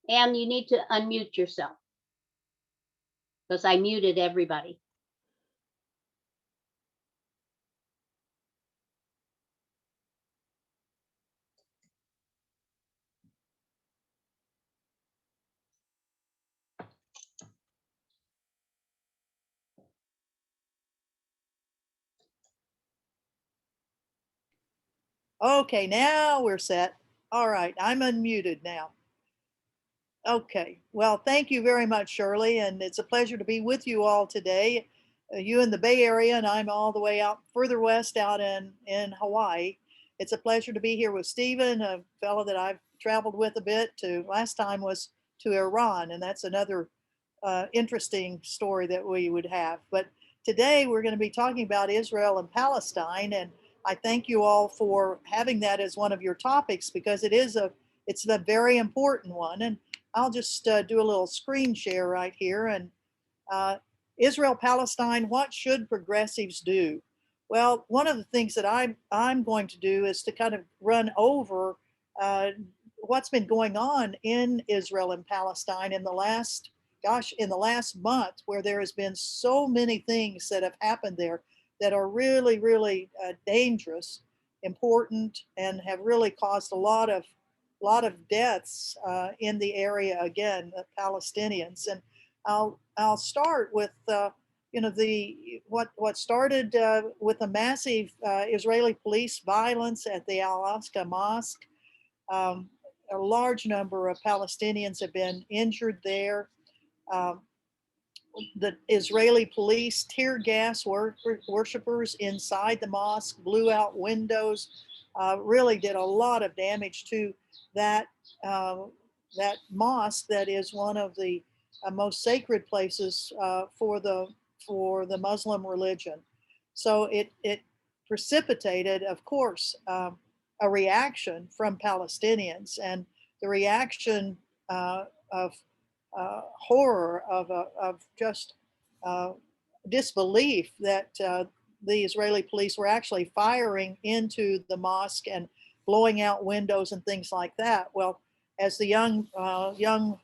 And you need to unmute yourself because I muted everybody. Okay, now we're set. All right, I'm unmuted now. Okay, well, thank you very much, Shirley, and it's a pleasure to be with you all today. You in the Bay Area, and I'm all the way out further west out in Hawaii. It's a pleasure to be here with Stephen, a fellow that I've traveled with a bit. To last time was to Iran, and that's another interesting story that we would have. But today we're going to be talking about Israel and Palestine, and I thank you all for having that as one of your topics because it's a very important one. And I'll just do a little screen share right here. And Israel, Palestine, what should progressives do? Well, one of the things that I'm going to do is to kind of run over what's been going on in Israel and Palestine in the last, in the last month, where there has been so many things that have happened there that are really, really dangerous, important, and have really caused a lot of deaths in the area, again, the Palestinians. And I'll start with what started with a massive Israeli police violence at the Al-Aqsa Mosque. A large number of Palestinians have been injured there. Um, the Israeli police tear gas worshippers inside the mosque, blew out windows, really did a lot of damage to that uh, that mosque that is one of the most sacred places for the Muslim religion. So it precipitated, of course, a reaction from Palestinians, and the reaction of horror of just uh, disbelief that the Israeli police were actually firing into the mosque and blowing out windows and things like that. Well, as the young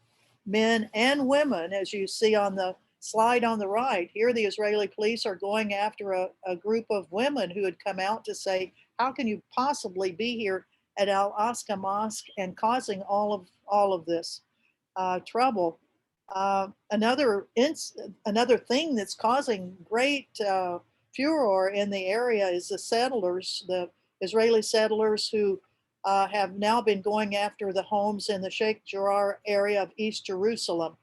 men and women, as you see on the slide on the right, here the Israeli police are going after a group of women who had come out to say, how can you possibly be here at Al-Aqsa Mosque and causing all of this trouble? Another thing that's causing great furor in the area is the settlers, the Israeli settlers who have now been going after the homes in the Sheikh Jarrah area of East Jerusalem.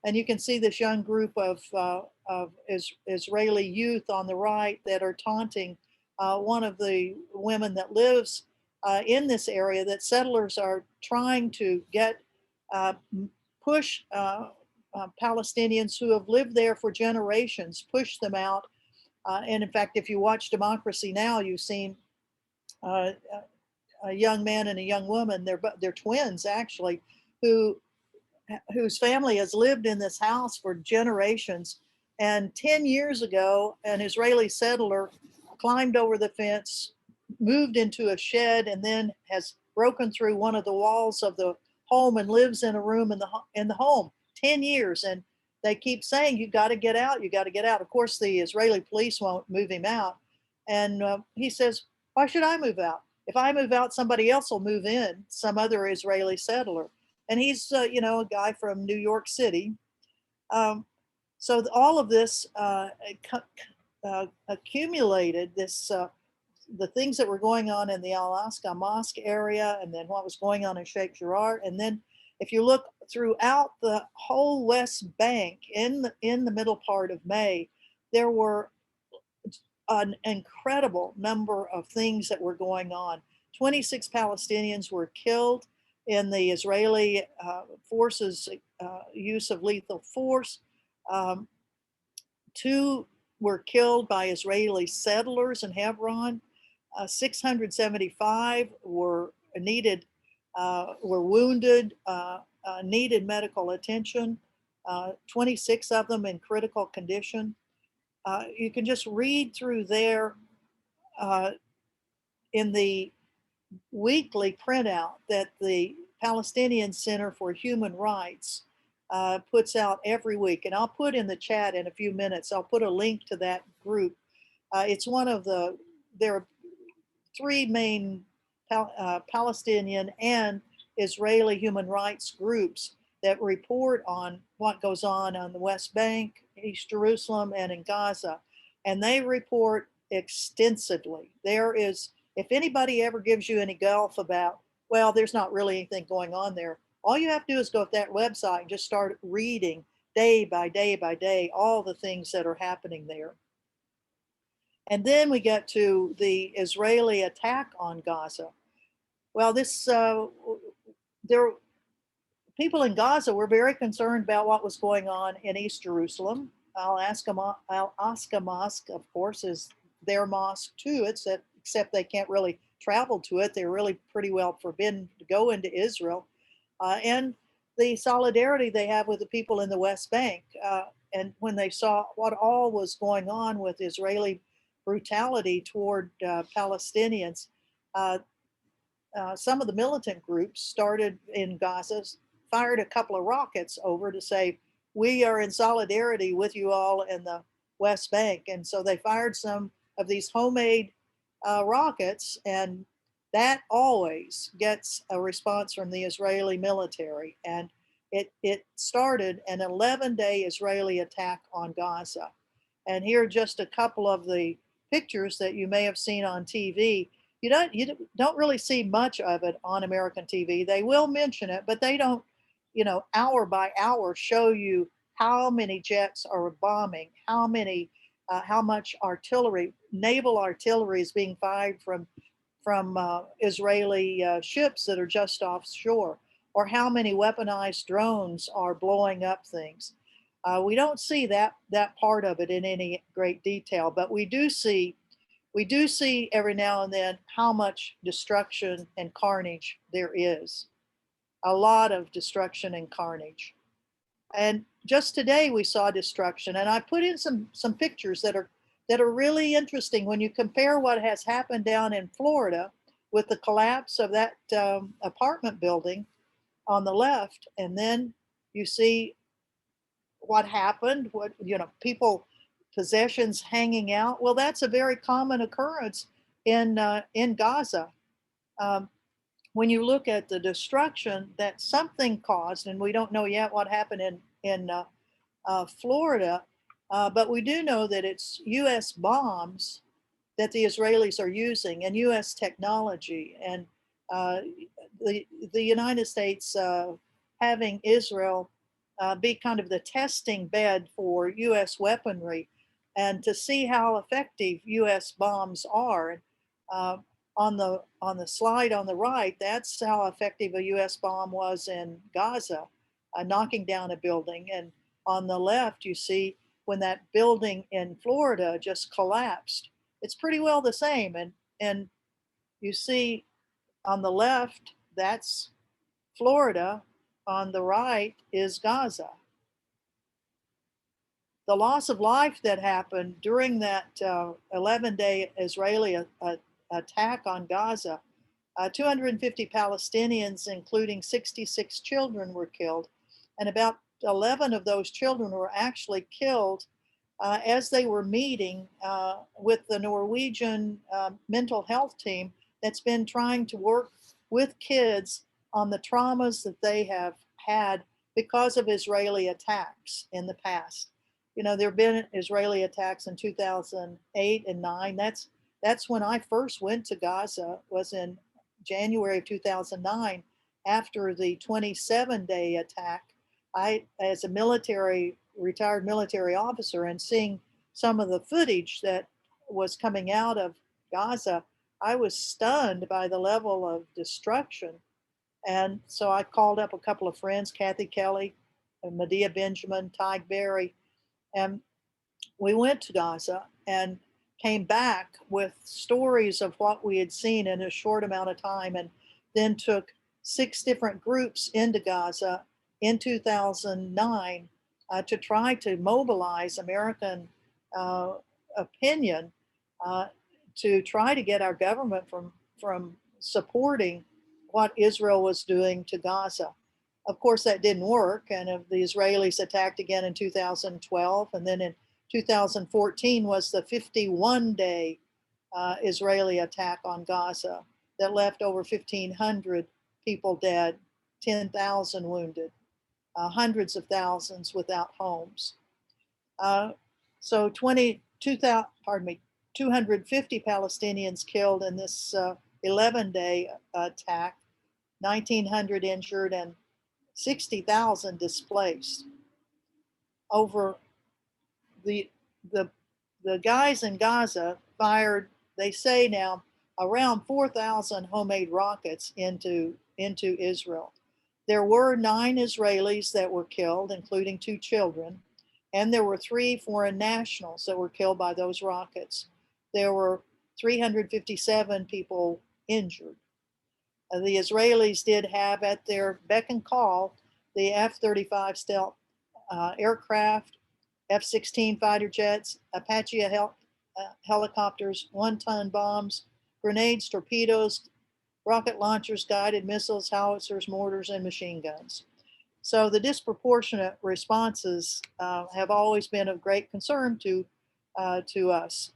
And you can see this young group of Israeli youth on the right that are taunting one of the women that lives in this area, that settlers are trying to get uh, push Palestinians who have lived there for generations, push them out. And in fact, if you watch Democracy Now, you've seen uh, a young man and a young woman, they're twins actually, whose family has lived in this house for generations. And 10 years ago, an Israeli settler climbed over the fence, moved into a shed, and then has broken through one of the walls of the home and lives in a room in the home. 10 years. And they keep saying, you got to get out, you got to get out. Of course, the Israeli police won't move him out. And he says, why should I move out? If I move out, somebody else will move in, some other Israeli settler. And he's, a guy from New York City. So all of this accumulated, the things that were going on in the Al-Aqsa Mosque area, and then what was going on in Sheikh Jarrah. And then if you look throughout the whole West Bank in the middle part of May, there were an incredible number of things that were going on. 26 Palestinians were killed in the Israeli forces' use of lethal force. Um, Two were killed by Israeli settlers in Hebron. 675 were wounded, needed medical attention. 26 of them in critical condition. You can just read through there in the weekly printout that the Palestinian Center for Human Rights puts out every week, and I'll put in the chat in a few minutes, I'll put a link to that group. It's one of there are three main Palestinian and Israeli human rights groups that report on what goes on the West Bank, East Jerusalem, and in Gaza. And they report extensively. There is, if anybody ever gives you any guff about, well, there's not really anything going on there, all you have to do is go to that website and just start reading day by day by day all the things that are happening there. And then we get to the Israeli attack on Gaza. Well, people in Gaza were very concerned about what was going on in East Jerusalem. Al-Aqsa Mosque, of course, is their mosque too, except they can't really travel to it. They're really pretty well forbidden to go into Israel. And the solidarity they have with the people in the West Bank. And when they saw what all was going on with Israeli brutality toward Palestinians, some of the militant groups started in Gaza, fired a couple of rockets over to say, we are in solidarity with you all in the West Bank. And so they fired some of these homemade rockets, and that always gets a response from the Israeli military. And it started an 11-day Israeli attack on Gaza. And here are just a couple of the pictures that you may have seen on TV. You don't really see much of it on American TV. They will mention it, but they don't, hour by hour show you how many jets are bombing, how much artillery, naval artillery is being fired from Israeli ships that are just offshore, or how many weaponized drones are blowing up things. We don't see that part of it in any great detail, but we do see every now and then how much destruction and carnage there is. A lot of destruction and carnage. And just today we saw destruction, and I put in some pictures that are really interesting when you compare what has happened down in Florida with the collapse of that apartment building on the left, and then you see what happened, people, possessions hanging out. Well, that's a very common occurrence in Gaza. When you look at the destruction that something caused, and we don't know yet what happened in Florida, but we do know that it's US bombs that the Israelis are using, and US technology, and the United States having Israel be kind of the testing bed for US weaponry, and to see how effective US bombs are. On the slide on the right, that's how effective a US bomb was in Gaza, knocking down a building. And on the left, you see when that building in Florida just collapsed. It's pretty well the same. And you see on the left, that's Florida. On the right is Gaza. The loss of life that happened during that 11-day Israeli attack on Gaza, 250 Palestinians, including 66 children, were killed. And about 11 of those children were actually killed as they were meeting with the Norwegian mental health team that's been trying to work with kids on the traumas that they have had because of Israeli attacks in the past. There have been Israeli attacks in 2008 and 9. That's when I first went to Gaza, was in January of 2009, after the 27-day attack. I, as a retired military officer, and seeing some of the footage that was coming out of Gaza, I was stunned by the level of destruction. And so I called up a couple of friends, Kathy Kelly, Medea Benjamin, Ty Berry, and we went to Gaza and came back with stories of what we had seen in a short amount of time, and then took 6 different groups into Gaza in 2009 to try to mobilize American opinion to try to get our government from supporting what Israel was doing to Gaza. Of course, that didn't work, and the Israelis attacked again in 2012, and then in 2014 was the 51-day Israeli attack on Gaza that left over 1,500 people dead, 10,000 wounded, hundreds of thousands without homes. So 250 Palestinians killed in this 11-day attack, 1,900 injured, and 60,000 displaced. Over the guys in Gaza fired, they say now, around 4,000 homemade rockets into Israel. There were 9 Israelis that were killed, including 2 children, and there were 3 foreign nationals that were killed by those rockets. There were 357 people injured. The Israelis did have at their beck and call the F-35 stealth aircraft, F-16 fighter jets, Apache helicopters, 1-ton bombs, grenades, torpedoes, rocket launchers, guided missiles, howitzers, mortars, and machine guns. So the disproportionate responses have always been of great concern to us.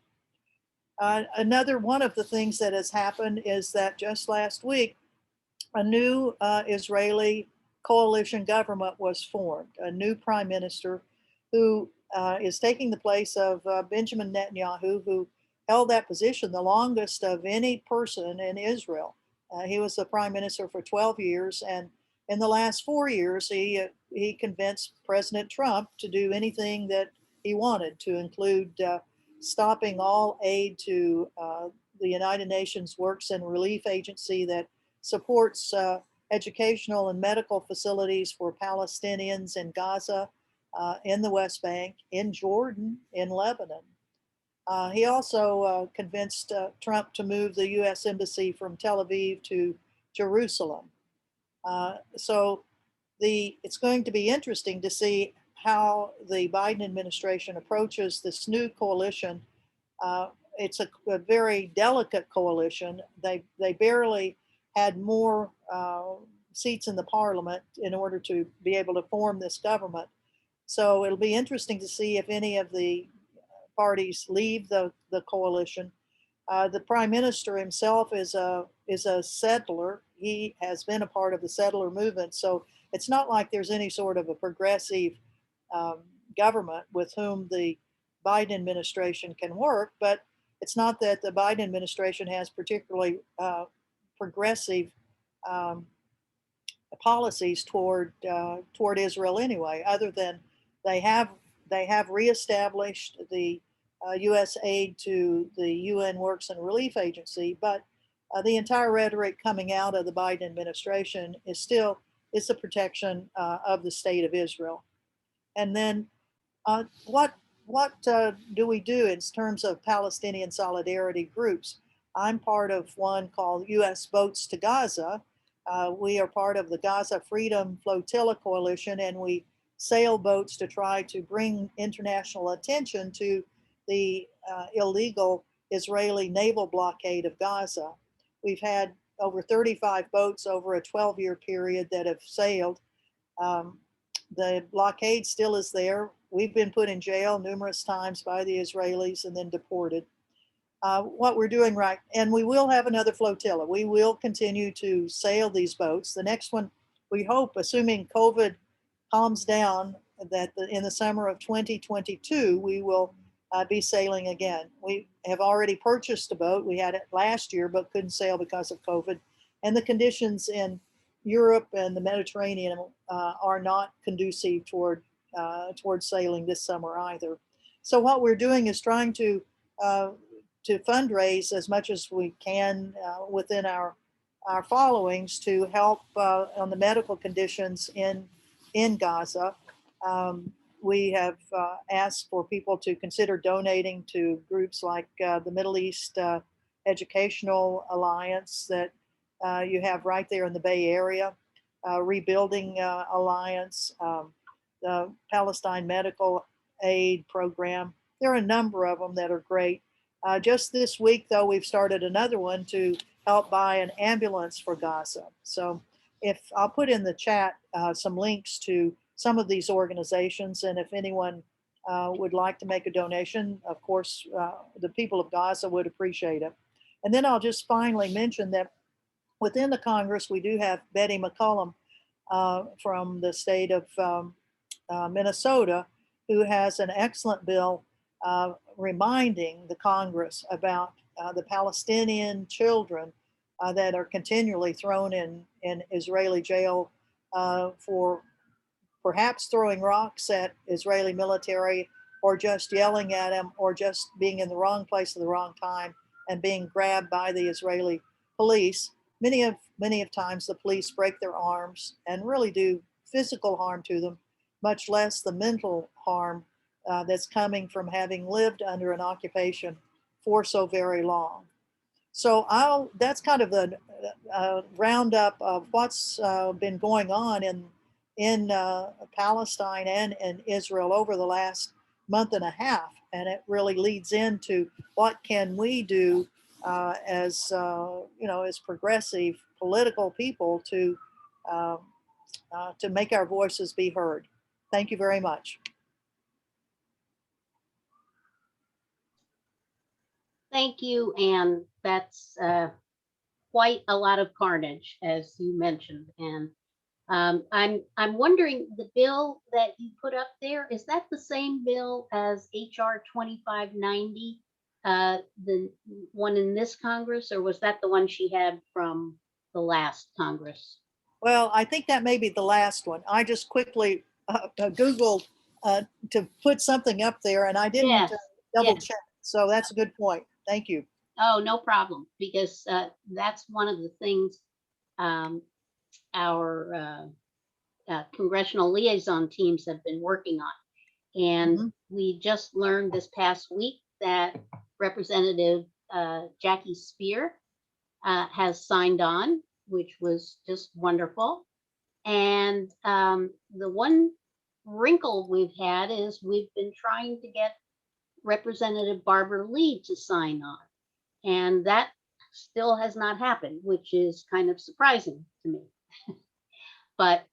Another one of the things that has happened is that just last week, a new Israeli coalition government was formed, a new prime minister who is taking the place of Benjamin Netanyahu, who held that position the longest of any person in Israel. He was the prime minister for 12 years, and in the last 4 years, he convinced President Trump to do anything that he wanted, to include stopping all aid to the United Nations Works and Relief Agency that supports educational and medical facilities for Palestinians in Gaza, in the West Bank, in Jordan, in Lebanon. He also convinced Trump to move the US Embassy from Tel Aviv to Jerusalem. So it's going to be interesting to see how the Biden administration approaches this new coalition. It's a very delicate coalition. They barely had more seats in the parliament in order to be able to form this government. So it'll be interesting to see if any of the parties leave the coalition. The prime minister himself is a settler. He has been a part of the settler movement. So it's not like there's any sort of a progressive government with whom the Biden administration can work, but it's not that the Biden administration has particularly progressive policies toward Israel anyway, other than they have reestablished the U.S. aid to the UN Works and Relief Agency, but the entire rhetoric coming out of the Biden administration is the protection of the state of Israel. And then what do we do in terms of Palestinian solidarity groups? I'm part of one called US Boats to Gaza. We are part of the Gaza Freedom Flotilla coalition, and we sail boats to try to bring international attention to the illegal Israeli naval blockade of Gaza. We've had over 35 boats over a 12-year period that have sailed. The blockade still is there. We've been put in jail numerous times by the Israelis and then deported. What we're doing right, and we will have another flotilla. We will continue to sail these boats. The next one, we hope, assuming COVID calms down, that in the summer of 2022, we will be sailing again. We have already purchased a boat. We had it last year, but couldn't sail because of COVID. And the conditions in Europe and the Mediterranean are not conducive toward sailing this summer either. So what we're doing is trying to fundraise as much as we can within our followings to help on the medical conditions in Gaza. We have asked for people to consider donating to groups like the Middle East Educational Alliance that you have right there in the Bay Area, Rebuilding Alliance, the Palestine Medical Aid Program. There are a number of them that are great. Just this week, though, we've started another one to help buy an ambulance for Gaza. So if I'll put in the chat some links to some of these organizations, and if anyone would like to make a donation, of course, the people of Gaza would appreciate it. And then I'll just finally mention that within the Congress, we do have Betty McCollum from the state of Minnesota, who has an excellent bill reminding the Congress about the Palestinian children that are continually thrown in Israeli jail for perhaps throwing rocks at Israeli military, or just yelling at them, or just being in the wrong place at the wrong time and being grabbed by the Israeli police. Many of times the police break their arms and really do physical harm to them, much less the mental harm that's coming from having lived under an occupation for so very long. So that's kind of the roundup of what's been going on in Palestine and in Israel over the last month and a half, and it really leads into what can we do as as progressive political people to make our voices be heard. Thank you very much. Thank you, Anne. That's quite a lot of carnage, as you mentioned. And I'm wondering, the bill that you put up there, is that the same bill as HR 2590, the one in this Congress, or was that the one she had from the last Congress? Well, I think that may be the last one. I just quickly Googled to put something up there, and I didn't Yes, double yes. check. So that's a good point. Thank you. Oh, no problem, because that's one of the things our congressional liaison teams have been working on. And we just learned this past week that Representative Jackie Spear has signed on, which was just wonderful. And the one wrinkle we've had is we've been trying to get Representative Barbara Lee to sign on. And that still has not happened, which is kind of surprising to me. But,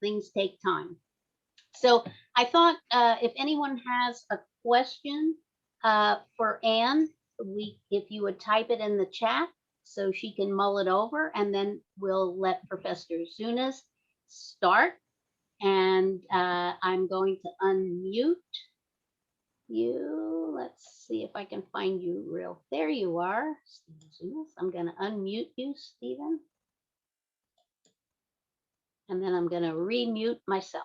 things take time. So I thought if anyone has a question for Anne, if you would type it in the chat so she can mull it over, and then we'll let Professor Zunes start. And I'm going to unmute you. Let's see if I can find you there you are, Stephen Zunes. I'm going to unmute you, Stephen. And then I'm going to remute myself.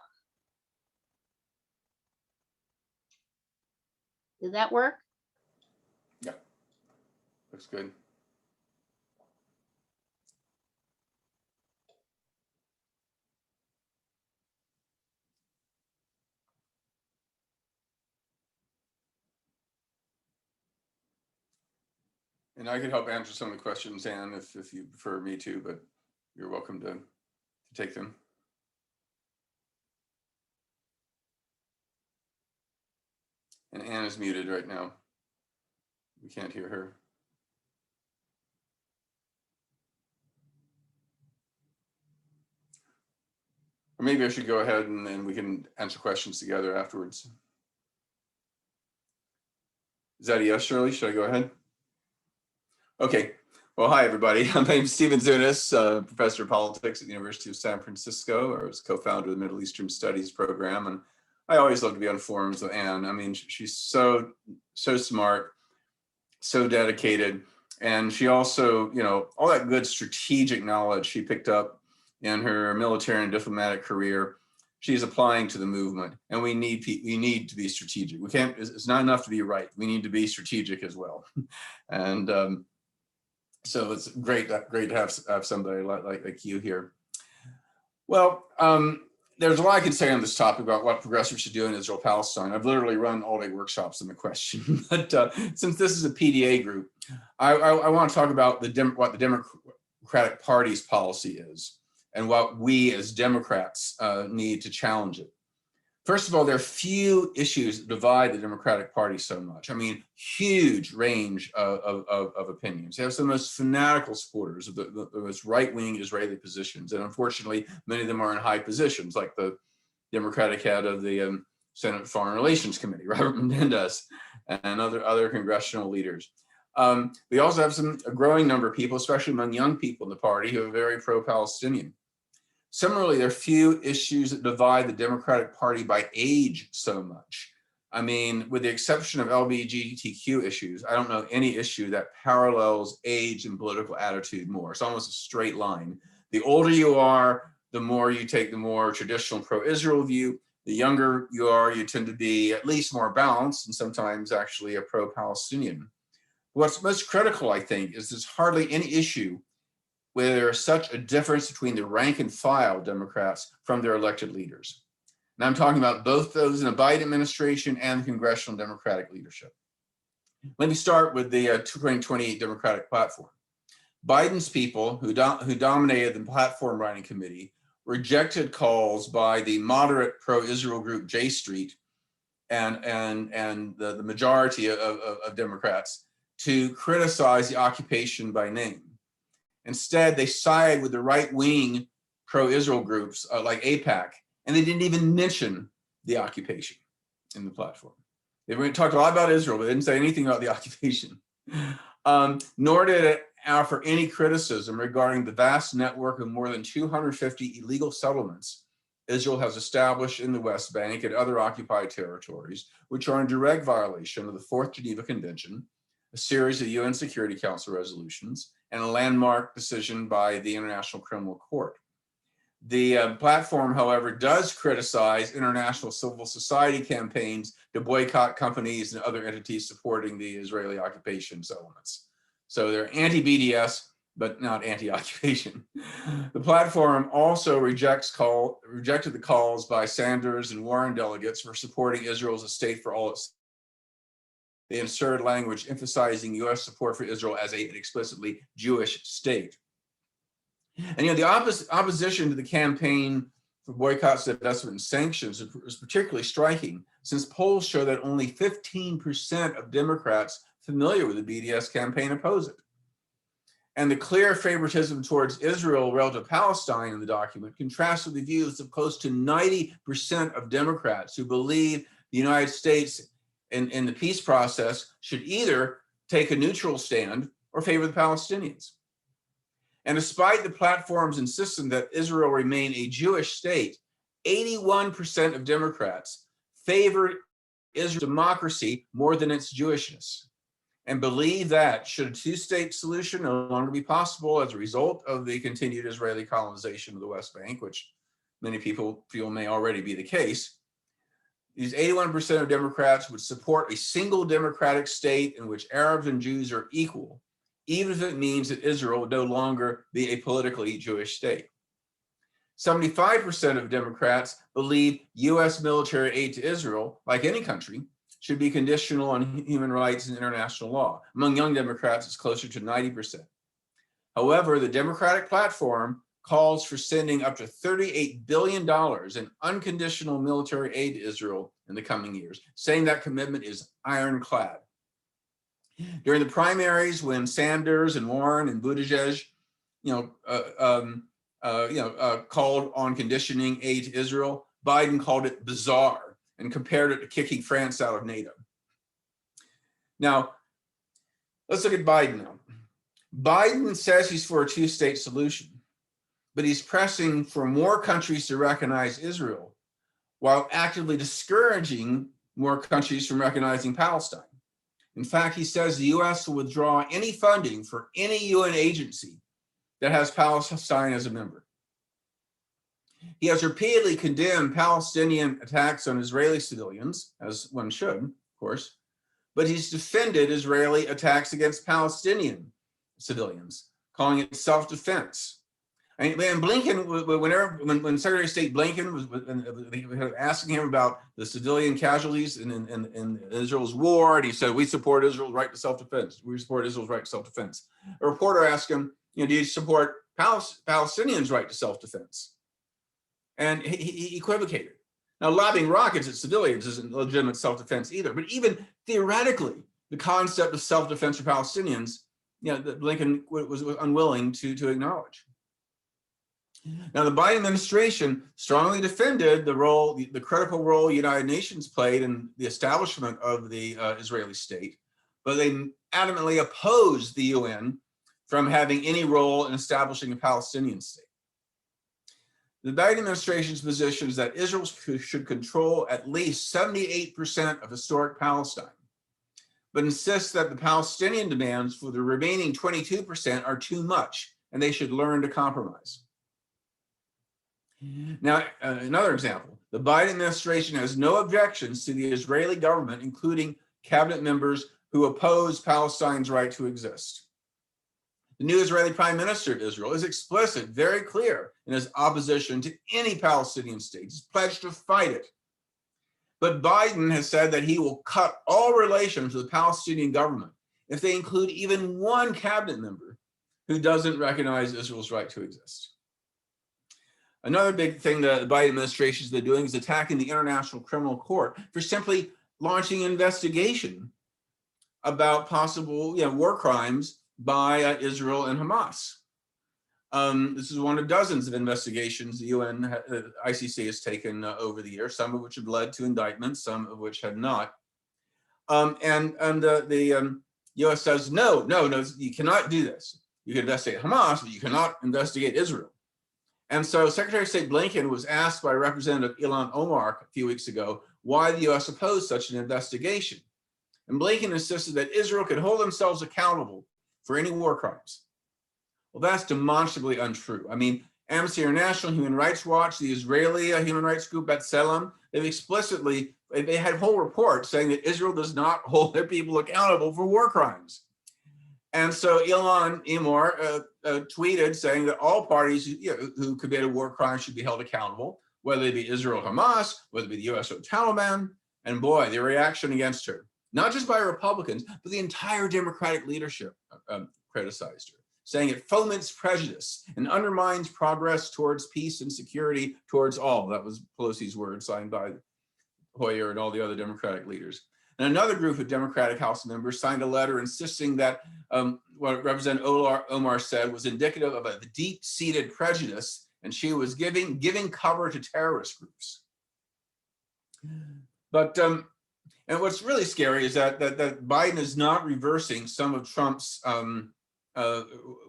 Did that work? Yeah, looks good. And I could help answer some of the questions, Anne, if you prefer me to, but you're welcome to take them. And Anne is muted right now. We can't hear her. Or maybe I should go ahead and then we can answer questions together afterwards. Is that a yes, Shirley? Should I go ahead? Okay. Well, hi, everybody. My name is Stephen Zunes, professor of politics at the University of San Francisco. I was co-founder of the Middle Eastern Studies program, and I always love to be on forums with Anne. I mean, she's so smart, so dedicated, and she also, all that good strategic knowledge she picked up in her military and diplomatic career, she's applying to the movement. And we need to be strategic. We can't. It's not enough to be right. We need to be strategic as well. And so it's great to have somebody like you here. Well. There's a lot I can say on this topic about what progressives should do in Israel-Palestine. I've literally run all-day workshops on the question. But since this is a PDA group, I want to talk about what the Democratic Party's policy is and what we as Democrats need to challenge it. First of all, there are few issues that divide the Democratic Party so much. I mean, huge range of opinions. They have some of the most fanatical supporters of the most right-wing Israeli positions. And unfortunately, many of them are in high positions, like the Democratic head of the Senate Foreign Relations Committee, Robert Menendez, and other congressional leaders. We also have a growing number of people, especially among young people in the party, who are very pro-Palestinian. Similarly, there are few issues that divide the Democratic Party by age so much. I mean, with the exception of LGBTQ issues, I don't know any issue that parallels age and political attitude more. It's almost a straight line. The older you are, the more you take the more traditional pro-Israel view. The younger you are, you tend to be at least more balanced and sometimes actually a pro-Palestinian. What's most critical, I think, is there's hardly any issue where there is such a difference between the rank and file Democrats from their elected leaders. And I'm talking about both those in the Biden administration and the congressional Democratic leadership. Let me start with the 2028 Democratic platform. Biden's people, who dominated the platform writing committee, rejected calls by the moderate pro-Israel group J Street and the majority of Democrats to criticize the occupation by name. Instead, they sided with the right-wing pro-Israel groups like AIPAC, and they didn't even mention the occupation in the platform. They talked a lot about Israel, but they didn't say anything about the occupation. Nor did it offer any criticism regarding the vast network of more than 250 illegal settlements Israel has established in the West Bank and other occupied territories, which are in direct violation of the Fourth Geneva Convention, a series of UN Security Council resolutions, and a landmark decision by the International Criminal Court. The platform, however, does criticize international civil society campaigns to boycott companies and other entities supporting the Israeli occupation settlements. So they're anti-BDS, but not anti-occupation. The platform also rejected the calls by Sanders and Warren delegates for supporting Israel as a state for all its. They inserted language emphasizing US support for Israel as an explicitly Jewish state. And the opposition to the campaign for boycotts, divestment, and sanctions is particularly striking, since polls show that only 15% of Democrats familiar with the BDS campaign oppose it. And the clear favoritism towards Israel relative to Palestine in the document contrasts with the views of close to 90% of Democrats who believe the United States in the peace process should either take a neutral stand or favor the Palestinians. And despite the platform's insistence that Israel remain a Jewish state, 81% of Democrats favor Israel's democracy more than its Jewishness, and believe that should a two-state solution no longer be possible as a result of the continued Israeli colonization of the West Bank, which many people feel may already be the case, these 81% of Democrats would support a single democratic state in which Arabs and Jews are equal, even if it means that Israel would no longer be a politically Jewish state. 75% of Democrats believe US military aid to Israel, like any country, should be conditional on human rights and international law. Among young Democrats, it's closer to 90%. However, the Democratic platform calls for sending up to $38 billion in unconditional military aid to Israel in the coming years, saying that commitment is ironclad. During the primaries, when Sanders and Warren and Buttigieg, called on conditioning aid to Israel, Biden called it bizarre and compared it to kicking France out of NATO. Now, let's look at Biden now. Biden says he's for a two-state solution, but he's pressing for more countries to recognize Israel while actively discouraging more countries from recognizing Palestine. In fact, he says the US will withdraw any funding for any UN agency that has Palestine as a member. He has repeatedly condemned Palestinian attacks on Israeli civilians, as one should, of course, but he's defended Israeli attacks against Palestinian civilians, calling it self-defense. And Blinken, when Secretary of State Blinken was asking him about the civilian casualties in Israel's war, and he said, "We support Israel's right to self-defense. We support Israel's right to self-defense." A reporter asked him, "Do you support Palestinians' right to self-defense?" And he equivocated. Now, lobbing rockets at civilians isn't legitimate self-defense either, but even theoretically, the concept of self-defense for Palestinians, that Blinken was unwilling to acknowledge. Now, the Biden administration strongly defended the critical role the United Nations played in the establishment of the Israeli state, but they adamantly opposed the UN from having any role in establishing a Palestinian state. The Biden administration's position is that Israel should control at least 78% of historic Palestine, but insists that the Palestinian demands for the remaining 22% are too much, and they should learn to compromise. Now, another example, the Biden administration has no objections to the Israeli government, including cabinet members who oppose Palestine's right to exist. The new Israeli Prime Minister of Israel is explicit, very clear in his opposition to any Palestinian state. He's pledged to fight it. But Biden has said that he will cut all relations with the Palestinian government if they include even one cabinet member who doesn't recognize Israel's right to exist. Another big thing that the Biden administration has been doing is attacking the International Criminal Court for simply launching an investigation about possible war crimes by Israel and Hamas. This is one of dozens of investigations the ICC has taken over the years, some of which have led to indictments, some of which have not. The US says, no, you cannot do this. You can investigate Hamas, but you cannot investigate Israel. And so Secretary of State Blinken was asked by Representative Ilhan Omar a few weeks ago why the US opposed such an investigation. And Blinken insisted that Israel could hold themselves accountable for any war crimes. Well, that's demonstrably untrue. I mean, Amnesty International, Human Rights Watch, the Israeli human rights group B'Tselem, they had whole reports saying that Israel does not hold their people accountable for war crimes. And so Ilhan Omar tweeted saying that all parties who committed war crimes should be held accountable, whether it be Israel or Hamas, whether it be the US or Taliban. And boy, the reaction against her, not just by Republicans, but the entire Democratic leadership criticized her, saying it foments prejudice and undermines progress towards peace and security towards all. That was Pelosi's word, signed by Hoyer and all the other Democratic leaders. And another group of Democratic House members signed a letter insisting that what Representative Omar said was indicative of a deep-seated prejudice, and she was giving cover to terrorist groups. But and what's really scary is that Biden is not reversing some of Trump's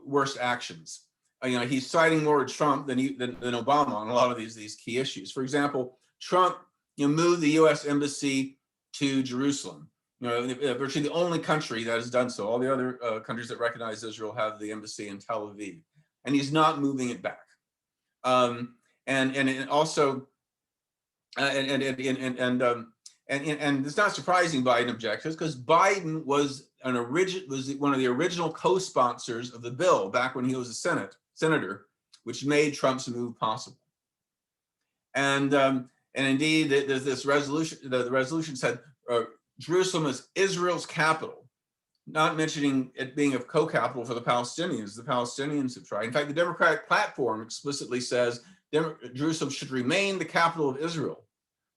worst actions. He's siding more with Trump than Obama on a lot of these key issues. For example, Trump moved the US Embassy to Jerusalem. Virtually the only country that has done so. All the other countries that recognize Israel have the embassy in Tel Aviv, and he's not moving it back. And it's not surprising Biden objects, because Biden was one of the original co-sponsors of the bill back when he was a senator, which made Trump's move possible. And indeed, there's this resolution. The resolution said Jerusalem is Israel's capital, not mentioning it being a co-capital for the Palestinians. The Palestinians have tried. In fact, the Democratic platform explicitly says Jerusalem should remain the capital of Israel,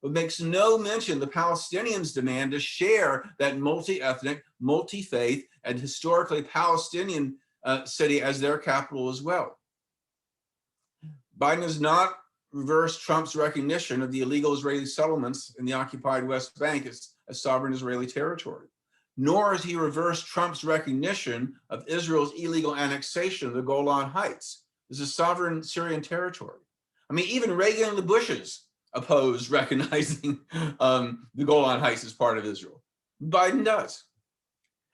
but makes no mention the Palestinians' demand to share that multi-ethnic, multi-faith, and historically Palestinian city as their capital as well. Biden has not reversed Trump's recognition of the illegal Israeli settlements in the occupied West Bank as sovereign Israeli territory, nor has he reversed Trump's recognition of Israel's illegal annexation of the Golan Heights as a sovereign Syrian territory. I mean, even Reagan and the Bushes opposed recognizing the Golan Heights as part of Israel. Biden does.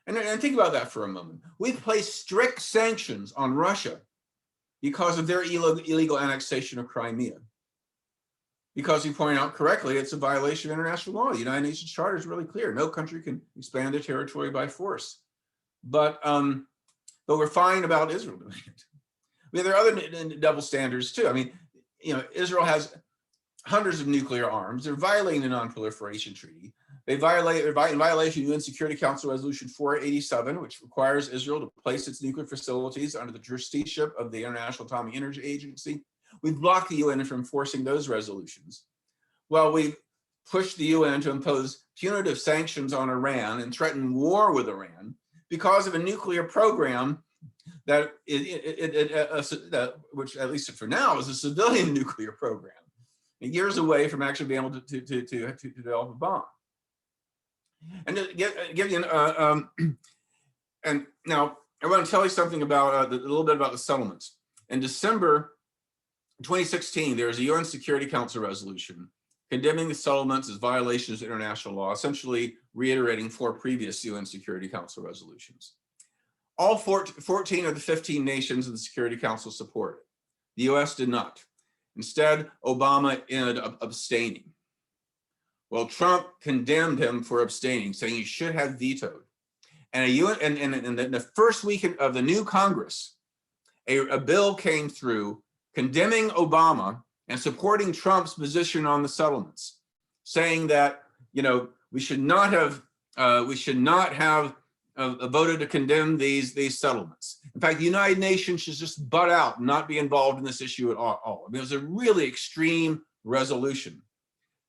And think about that for a moment. We've placed strict sanctions on Russia because of their illegal annexation of Crimea. Because you point out correctly, it's a violation of international law. The United Nations Charter is really clear. No country can expand their territory by force. But we're fine about Israel doing it. I mean, there are other double standards too. I mean, Israel has hundreds of nuclear arms. They're violating the Non-Proliferation Treaty. They're in violation of UN Security Council Resolution 487, which requires Israel to place its nuclear facilities under the trusteeship of the International Atomic Energy Agency. We've blocked the UN from enforcing those resolutions. while we pushed the UN to impose punitive sanctions on Iran and threaten war with Iran because of a nuclear program that, which at least for now is a civilian nuclear program, years away from actually being able to develop a bomb. And to give you and now I want to tell you something about a little bit about the settlements. In December 2016, there was a UN Security Council resolution condemning the settlements as violations of international law, essentially reiterating 4 previous UN Security Council resolutions. All 14 of the 15 nations of the Security Council supported. The US did not. Instead, Obama ended up abstaining. Well, Trump condemned him for abstaining, saying he should have vetoed. And in the first week of the new Congress, a bill came through condemning Obama and supporting Trump's position on the settlements, saying that, you know, we should not have voted to condemn these settlements. In fact, the United Nations should just butt out and not be involved in this issue at all. I mean, it was a really extreme resolution.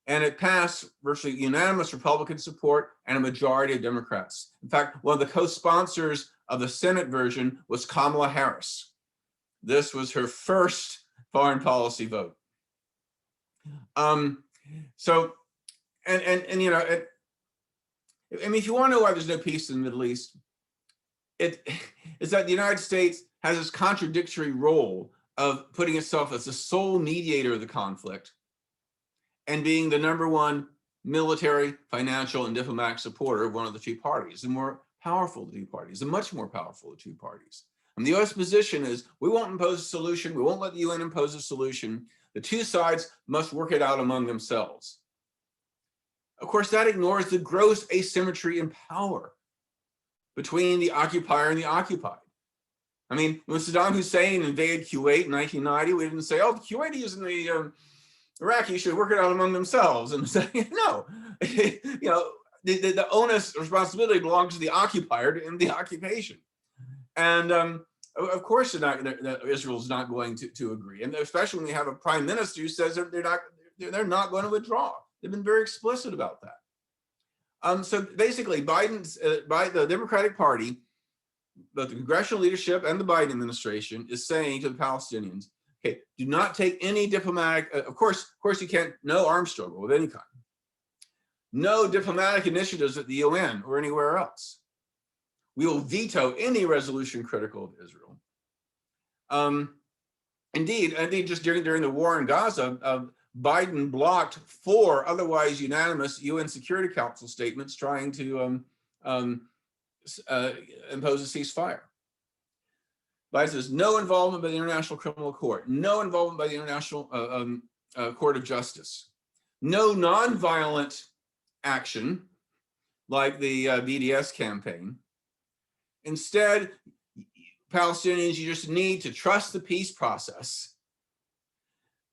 And it passed virtually unanimous Republican support and a majority of Democrats. In fact, one of the co-sponsors of the Senate version was Kamala Harris. This was her first foreign policy vote. So, you know, I mean, if you want to know why there's no peace in the Middle East, it's that the United States has this contradictory role of putting itself as the sole mediator of the conflict and being the #1 military, financial, and diplomatic supporter of one of the two parties, the more powerful of the two parties, the much more powerful of the two parties. And the US position is, we won't impose a solution, we won't let the UN impose a solution. The two sides must work it out among themselves. Of course, that ignores the gross asymmetry in power between the occupier and the occupied. I mean, when Saddam Hussein invaded Kuwait in 1990, we didn't say, oh, the Kuwaitis and the Iraqis should work it out among themselves. And say, no, you know, the onus responsibility belongs to the occupier and the occupation. And of course, Israel's not going to agree, and especially when you have a prime minister who says they're not going to withdraw. They've been very explicit about that. So basically, by the Democratic Party, both the congressional leadership and the Biden administration is saying to the Palestinians, okay, do not take any diplomatic, of course you can't, no arms struggle of any kind. No diplomatic initiatives at the UN or anywhere else. We will veto any resolution critical of Israel. Indeed, just during the war in Gaza, Biden blocked 4 otherwise unanimous UN Security Council statements trying to impose a ceasefire. Biden says no involvement by the International Criminal Court, no involvement by the International Court of Justice, no nonviolent action like the BDS campaign. Instead, Palestinians, you just need to trust the peace process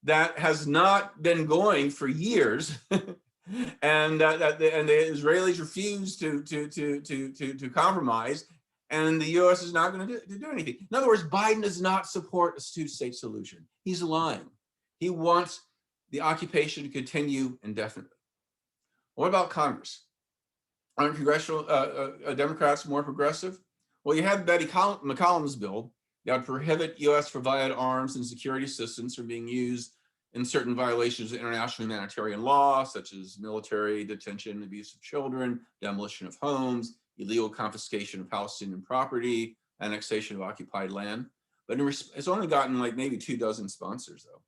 that has not been going for years, and the Israelis refuse to compromise, and the U.S. is not going to do anything. In other words, Biden does not support a two-state solution. He's lying. He wants the occupation to continue indefinitely. What about Congress? Aren't congressional Democrats more progressive? Well, you have Betty McCollum's bill that would prohibit U.S. provided arms and security assistance from being used in certain violations of international humanitarian law, such as military detention, abuse of children, demolition of homes, illegal confiscation of Palestinian property, annexation of occupied land. But it's only gotten like maybe 24 sponsors, though.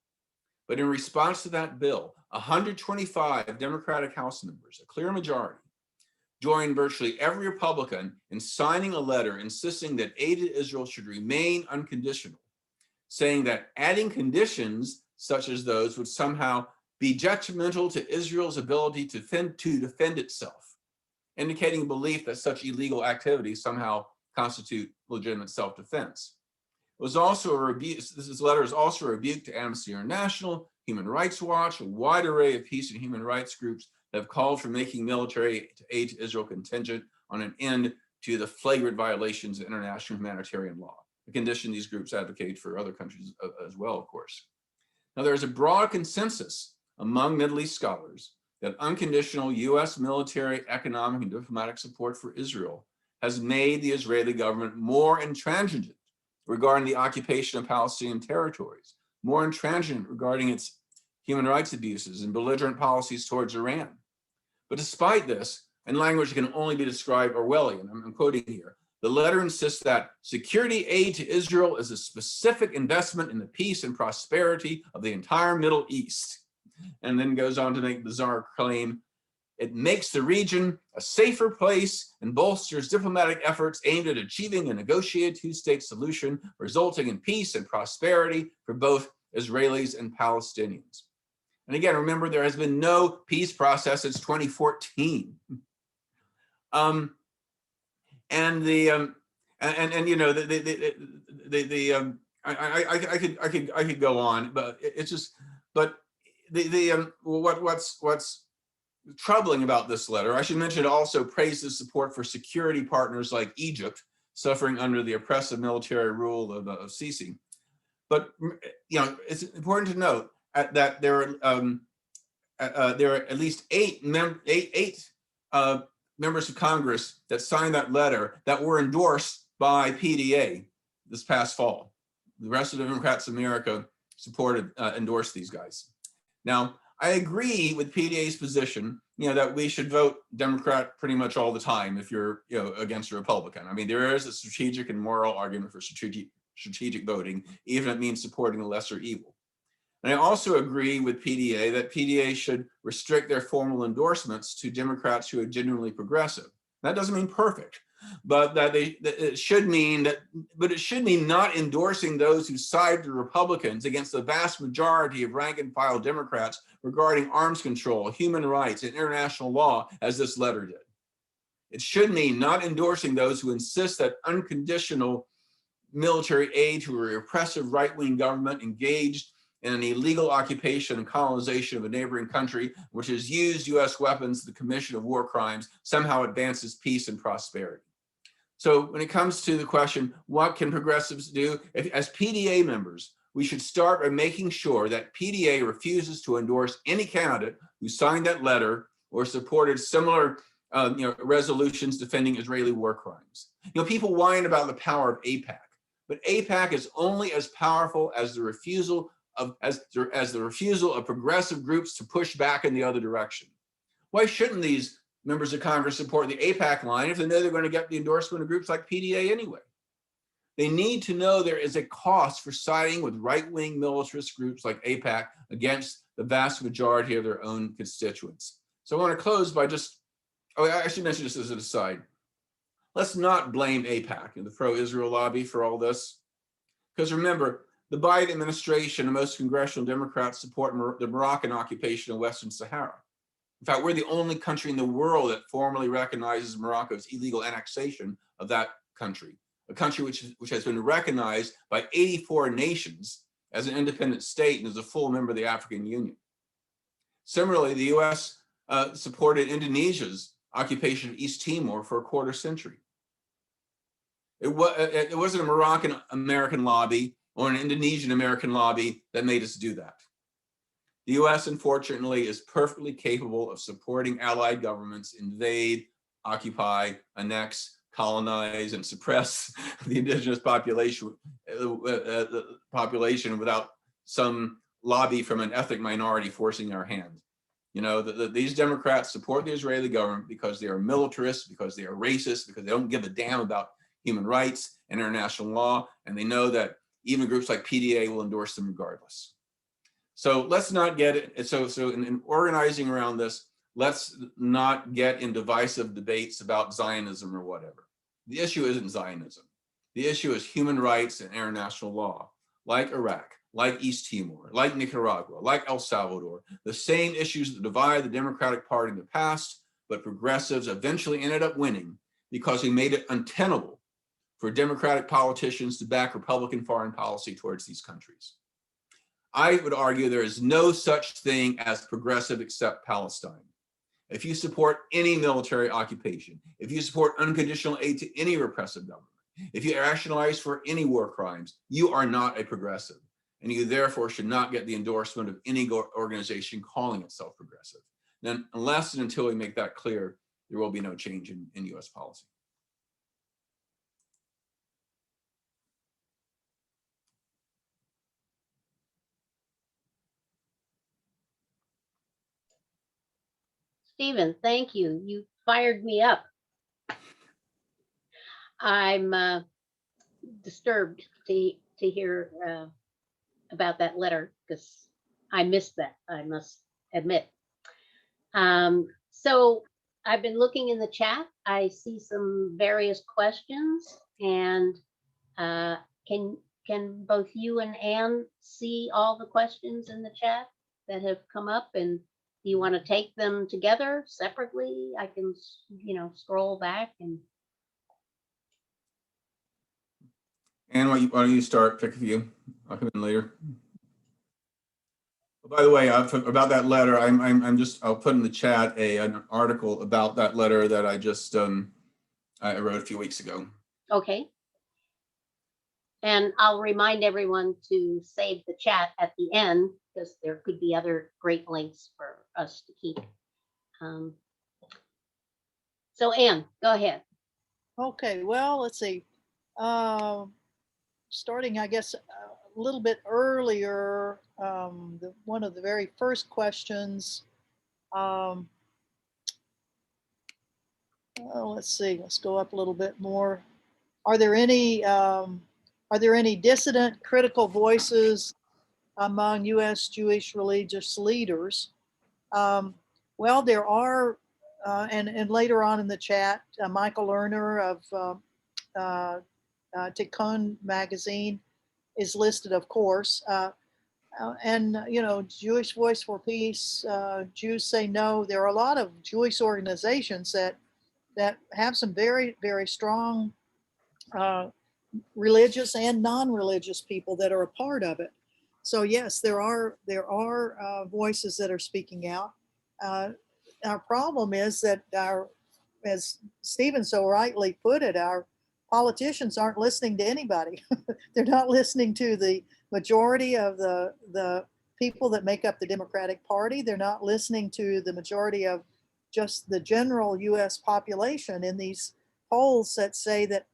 But in response to that bill, 125 Democratic House members, a clear majority, joined virtually every Republican in signing a letter insisting that aid to Israel should remain unconditional, saying that adding conditions such as those would somehow be detrimental to Israel's ability to defend itself, indicating a belief that such illegal activities somehow constitute legitimate self-defense. It was also a rebuke. This letter is also a rebuke to Amnesty International, Human Rights Watch, a wide array of peace and human rights groups that have called for making military aid to Israel contingent on an end to the flagrant violations of international humanitarian law, a condition these groups advocate for other countries as well, of course. Now, there is a broad consensus among Middle East scholars that unconditional US military, economic, and diplomatic support for Israel has made the Israeli government more intransigent regarding the occupation of Palestinian territories, more intransigent regarding its human rights abuses and belligerent policies towards Iran. But despite this, in language that can only be described Orwellian, I'm quoting here, the letter insists that security aid to Israel is a specific investment in the peace and prosperity of the entire Middle East. And then goes on to make the bizarre claim, it makes the region a safer place and bolsters diplomatic efforts aimed at achieving a negotiated two-state solution, resulting in peace and prosperity for both Israelis and Palestinians. And again, remember, there has been no peace process since 2014. I could go on, but it's just, but what's troubling about this letter, I should mention, it also praises support for security partners like Egypt, suffering under the oppressive military rule of Sisi. But it's important to note that there are at least eight members of Congress that signed that letter that were endorsed by PDA this past fall. The rest of the Democrats of America endorsed these guys. Now, I agree with PDA's position, that we should vote Democrat pretty much all the time if you're, against a Republican. I mean, there is a strategic and moral argument for strategic voting, even if it means supporting the lesser evil. And I also agree with PDA that PDA should restrict their formal endorsements to Democrats who are genuinely progressive. That doesn't mean perfect, but it should mean not endorsing those who side with Republicans against the vast majority of rank and file Democrats regarding arms control, human rights, and international law, as this letter did. It should mean not endorsing those who insist that unconditional military aid to a repressive right-wing government engaged in an illegal occupation and colonization of a neighboring country, which has used US weapons to the commission of war crimes, somehow advances peace and prosperity. So when it comes to the question, what can progressives do? As PDA members, we should start by making sure that PDA refuses to endorse any candidate who signed that letter or supported similar resolutions defending Israeli war crimes. People whine about the power of AIPAC, but AIPAC is only as powerful as the refusal of progressive groups to push back in the other direction. Why shouldn't these members of Congress support the AIPAC line if they know they're going to get the endorsement of groups like PDA anyway? They need to know there is a cost for siding with right-wing militarist groups like AIPAC against the vast majority of their own constituents. So I want to close by I should mention this as an aside. Let's not blame AIPAC and the pro-Israel lobby for all this. Because remember, the Biden administration and most congressional Democrats support the Moroccan occupation of Western Sahara. In fact, we're the only country in the world that formally recognizes Morocco's illegal annexation of that country, a country which has been recognized by 84 nations as an independent state and is a full member of the African Union. Similarly, the US supported Indonesia's occupation of East Timor for a quarter century. It wasn't a Moroccan-American lobby or an Indonesian-American lobby that made us do that. The US, unfortunately, is perfectly capable of supporting allied governments invade, occupy, annex, colonize, and suppress the indigenous population without some lobby from an ethnic minority forcing our hand. These Democrats support the Israeli government because they are militarists, because they are racist, because they don't give a damn about human rights and international law, and they know that even groups like PDA will endorse them regardless. So let's not get it. So in organizing around this, let's not get in divisive debates about Zionism or whatever. The issue isn't Zionism. The issue is human rights and international law, like Iraq, like East Timor, like Nicaragua, like El Salvador, the same issues that divide the Democratic Party in the past, but progressives eventually ended up winning because we made it untenable for Democratic politicians to back Republican foreign policy towards these countries. I would argue there is no such thing as progressive except Palestine. If you support any military occupation, if you support unconditional aid to any repressive government, if you rationalize for any war crimes, you are not a progressive. and you therefore should not get the endorsement of any organization calling itself progressive. Then, unless and until we make that clear, there will be no change in US policy. Stephen, thank you. You fired me up. I'm disturbed to hear about that letter because I missed that, I must admit. So I've been looking in the chat. I see some various questions, and can both you and Anne see all the questions in the chat that have come up? And do you want to take them together separately? I can, scroll back and. Anne, why don't you start? Pick a few. I'll come in later. By the way, about that letter, I'll put in the chat an article about that letter that I just I wrote a few weeks ago. Okay. And I'll remind everyone to save the chat at the end because there could be other great links for us to keep. So Anne, go ahead. Okay, well, let's see. Starting, I guess, a little bit earlier, one of the very first questions. Let's see. Let's go up a little bit more. Are there any dissident critical voices among U.S. Jewish religious leaders? Well, there are, and later on in the chat, Michael Lerner of Tikkun magazine is listed, of course. And, Jewish Voice for Peace, Jews Say No. There are a lot of Jewish organizations that have some very, very strong religious and non-religious people that are a part of it. So yes, there are voices that are speaking out. Our problem is that as Stephen so rightly put it, our politicians aren't listening to anybody. They're not listening to the majority of the people that make up the Democratic Party. They're not listening to the majority of just the general U.S. population in these polls that say that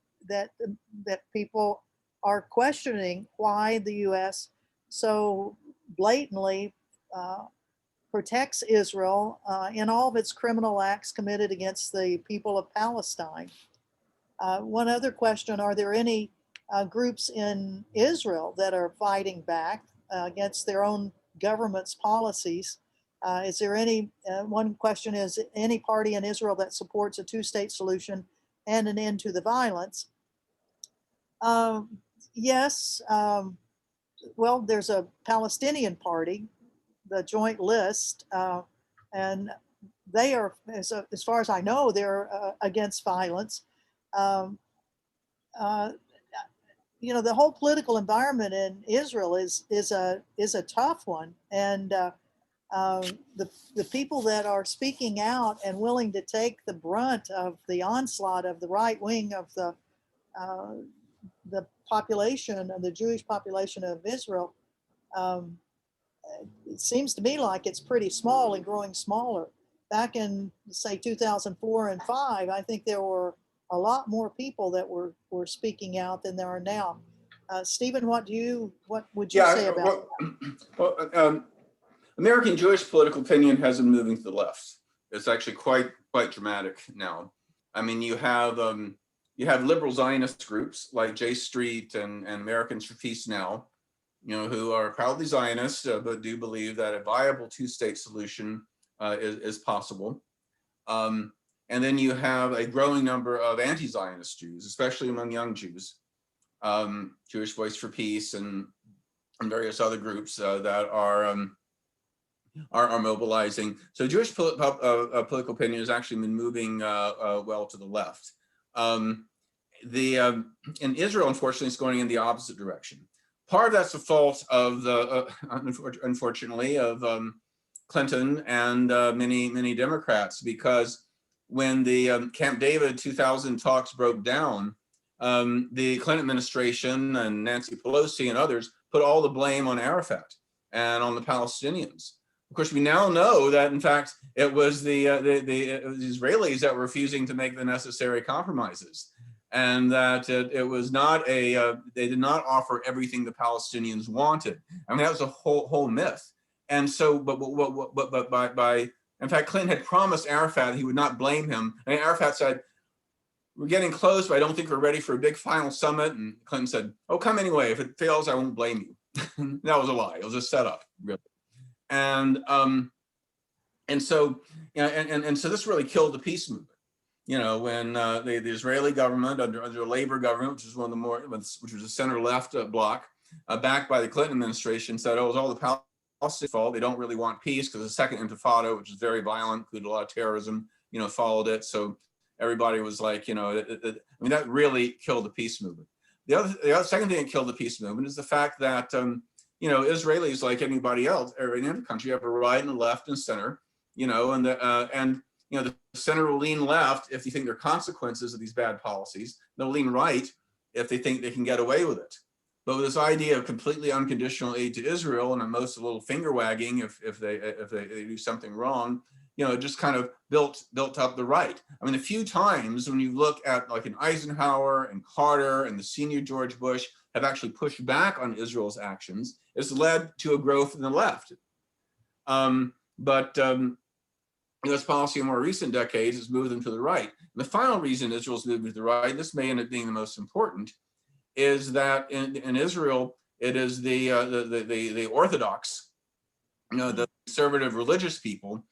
people are questioning why the U.S. so blatantly protects Israel in all of its criminal acts committed against the people of Palestine. One other question, are there any groups in Israel that are fighting back against their own government's policies? Is there any, one question is, any party in Israel that supports a two-state solution and an end to the violence? Yes, well, there's a Palestinian party, the Joint List, and they are, as far as I know, they're against violence. The whole political environment in Israel is a tough one, and the people that are speaking out and willing to take the brunt of the onslaught of the right wing of the population, of the Jewish population of Israel, it seems to me like it's pretty small and growing smaller. Back in, say, 2004 and 5, I think there were a lot more people that were speaking out than there are now. Stephen, what would you say about that? American Jewish political opinion has been moving to the left. It's actually quite dramatic now. I mean, you have liberal Zionist groups like J Street and Americans for Peace Now, who are proudly Zionist, but do believe that a viable two-state solution is possible. And then you have a growing number of anti-Zionist Jews, especially among young Jews, Jewish Voice for Peace and various other groups that are mobilizing. So Jewish political opinion has actually been moving well to the left. In Israel, unfortunately, it's going in the opposite direction. Part of that's the fault of unfortunately, of Clinton and many Democrats, because when the Camp David 2000 talks broke down, the Clinton administration and Nancy Pelosi and others put all the blame on Arafat and on the Palestinians. Of course, we now know that, in fact, it was the Israelis that were refusing to make the necessary compromises, and that it was not they did not offer everything the Palestinians wanted. I mean, that was a whole myth. And so, but in fact, Clinton had promised Arafat he would not blame him. And Arafat said, "We're getting close, but I don't think we're ready for a big final summit." And Clinton said, "Oh, come anyway. If it fails, I won't blame you." That was a lie. It was a setup, really. And so, you know, and so this really killed the peace movement. You know, when the Israeli government under the Labor government, which is one of the more, which was a center-left bloc, backed by the Clinton administration, said, "Oh, it was all the Palestinians' fault. They don't really want peace because the second Intifada, which is very violent, included a lot of terrorism, you know, followed it." So everybody was like, you know, I mean, that really killed the peace movement. The other second thing that killed the peace movement is the fact that you know, Israelis, like anybody else, or any other country, have a right and a left and center, you know, and you know, the center will lean left if they think there are consequences of these bad policies. They'll lean right if they think they can get away with it. But with this idea of completely unconditional aid to Israel and at most a little finger wagging if they do something wrong, you know, it just kind of built up the right. I mean, a few times when you look at like in Eisenhower and Carter and the senior George Bush have actually pushed back on Israel's actions, it's led to a growth in the left. US policy in more recent decades has moved them to the right. And the final reason Israel's moved to the right, this may end up being the most important, is that in Israel, it is the Orthodox, you know, the conservative religious people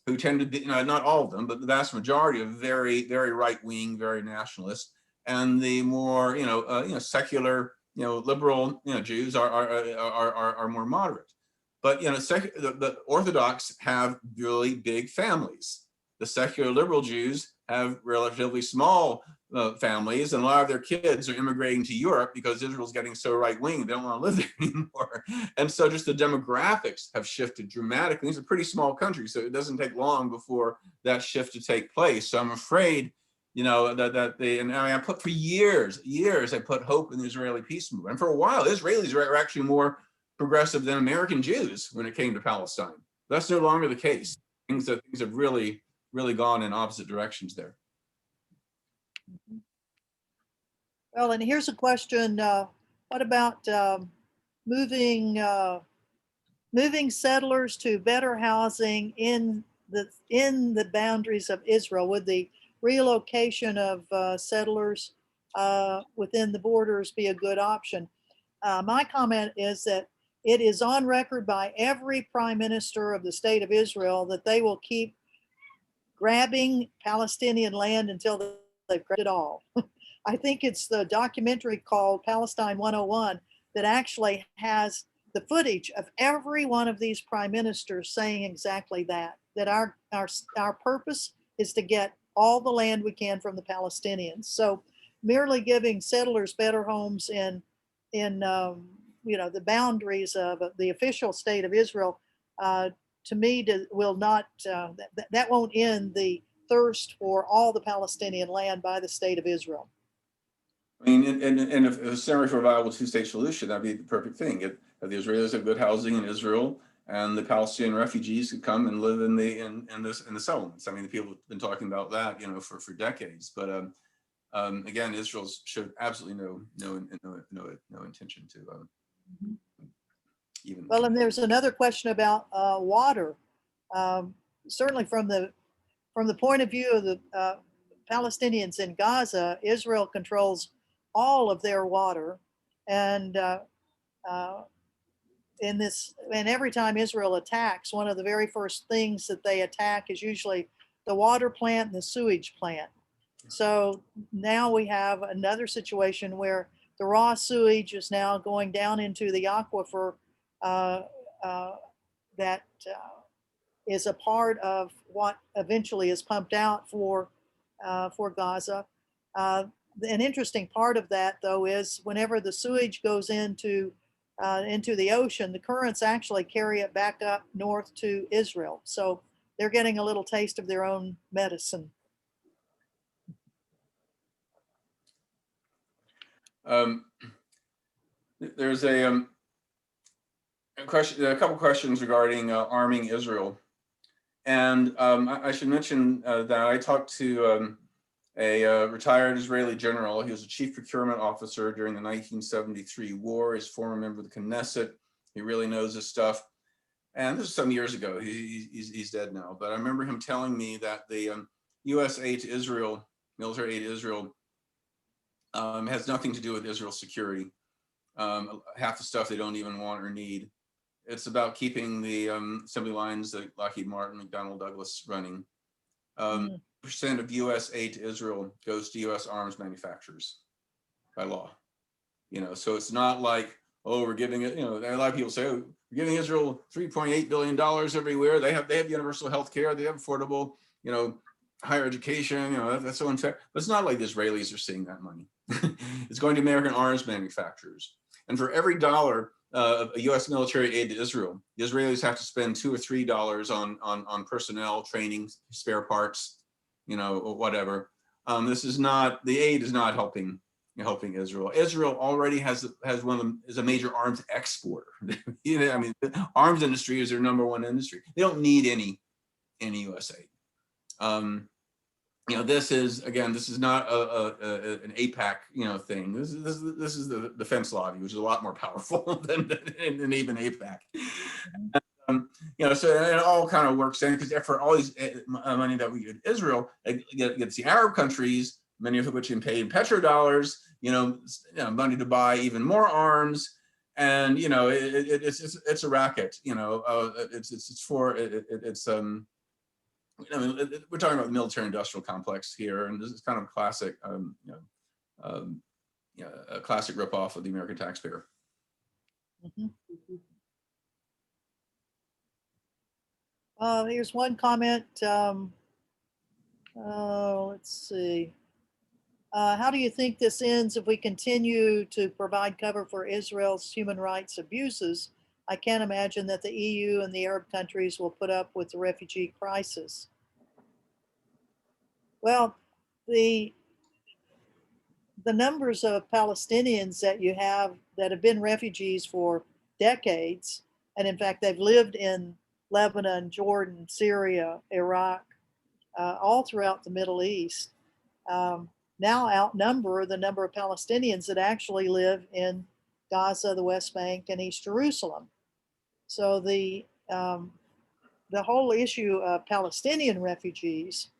who tend to be, you know, not all of them, but the vast majority of very, very right-wing, very nationalist, and the more, you know, secular, you know, liberal, you know, Jews are more moderate. But, you know, the Orthodox have really big families. The secular liberal Jews have relatively small families, and a lot of their kids are immigrating to Europe because Israel's getting so right-wing, they don't want to live there anymore. And so just the demographics have shifted dramatically. These are pretty small countries, so it doesn't take long before that shift to take place. So I'm afraid, you know, and I mean, I put for years, I put hope in the Israeli peace movement. And for a while, Israelis were actually more progressive than American Jews when it came to Palestine. That's no longer the case. Things have really gone in opposite directions there. Well, and here's a question: what about moving settlers to better housing in the boundaries of Israel? Would the relocation of settlers within the borders be a good option? My comment is that it is on record by every prime minister of the state of Israel that they will keep grabbing Palestinian land until they've grabbed it all. I think it's the documentary called Palestine 101 that actually has the footage of every one of these prime ministers saying exactly that our purpose is to get all the land we can from the Palestinians. So merely giving settlers better homes in you know, the boundaries of the official state of Israel, to me, will not, that won't end the thirst for all the Palestinian land by the state of Israel. I mean, and if a scenario for a viable two-state solution, that'd be the perfect thing. If the Israelis have good housing in Israel, and the Palestinian refugees could come and live in the settlements. I mean, the people have been talking about that, you know, for decades. But again, Israel showed absolutely no intention to even. Well, and there's another question about water. Certainly, from the point of view of the Palestinians in Gaza, Israel controls all of their water, and every time Israel attacks, one of the very first things that they attack is usually the water plant and the sewage plant. So now we have another situation where the raw sewage is now going down into the aquifer that is a part of what eventually is pumped out for Gaza. An interesting part of that, though, is whenever the sewage goes into the ocean, the currents actually carry it back up north to Israel. So they're getting a little taste of their own medicine. There's a a couple questions regarding arming Israel. And I should mention that I talked to a retired Israeli general. He was a chief procurement officer during the 1973 war. He's a former member of the Knesset. He really knows this stuff. And this is some years ago. He's dead now. But I remember him telling me that the US aid to Israel, military aid to Israel, has nothing to do with Israel's security. Half the stuff they don't even want or need. It's about keeping the assembly lines that Lockheed Martin, McDonnell Douglas running. Percent of US aid to Israel goes to US arms manufacturers by law. So it's not like, oh, we're giving it, a lot of people say, oh, we're giving Israel $3.8 billion everywhere. They have universal health care, they have affordable, higher education, that's so unfair. But it's not like the Israelis are seeing that money. It's going to American arms manufacturers. And for every dollar of US military aid to Israel, the Israelis have to spend $2 or $3 on personnel, training, spare parts, or whatever. The aid is not helping Israel. Israel already has is a major arms exporter. The arms industry is their #1 industry. They don't need any US aid. This is not an APAC, thing. This is the defense lobby, which is a lot more powerful than even APAC. So it all kind of works in, because for all these money that we give Israel, it gets the Arab countries, many of which can pay in petrodollars, money to buy even more arms, and it's a racket. We're talking about the military-industrial complex here, and this is kind of classic, a classic ripoff of the American taxpayer. Here's one comment. Let's see. How do you think this ends if we continue to provide cover for Israel's human rights abuses? I can't imagine that the EU and the Arab countries will put up with the refugee crisis. Well, the numbers of Palestinians that you have that have been refugees for decades, and in fact, they've lived in Lebanon, Jordan, Syria, Iraq, all throughout the Middle East, now outnumber the number of Palestinians that actually live in Gaza, the West Bank, and East Jerusalem. So the whole issue of Palestinian refugees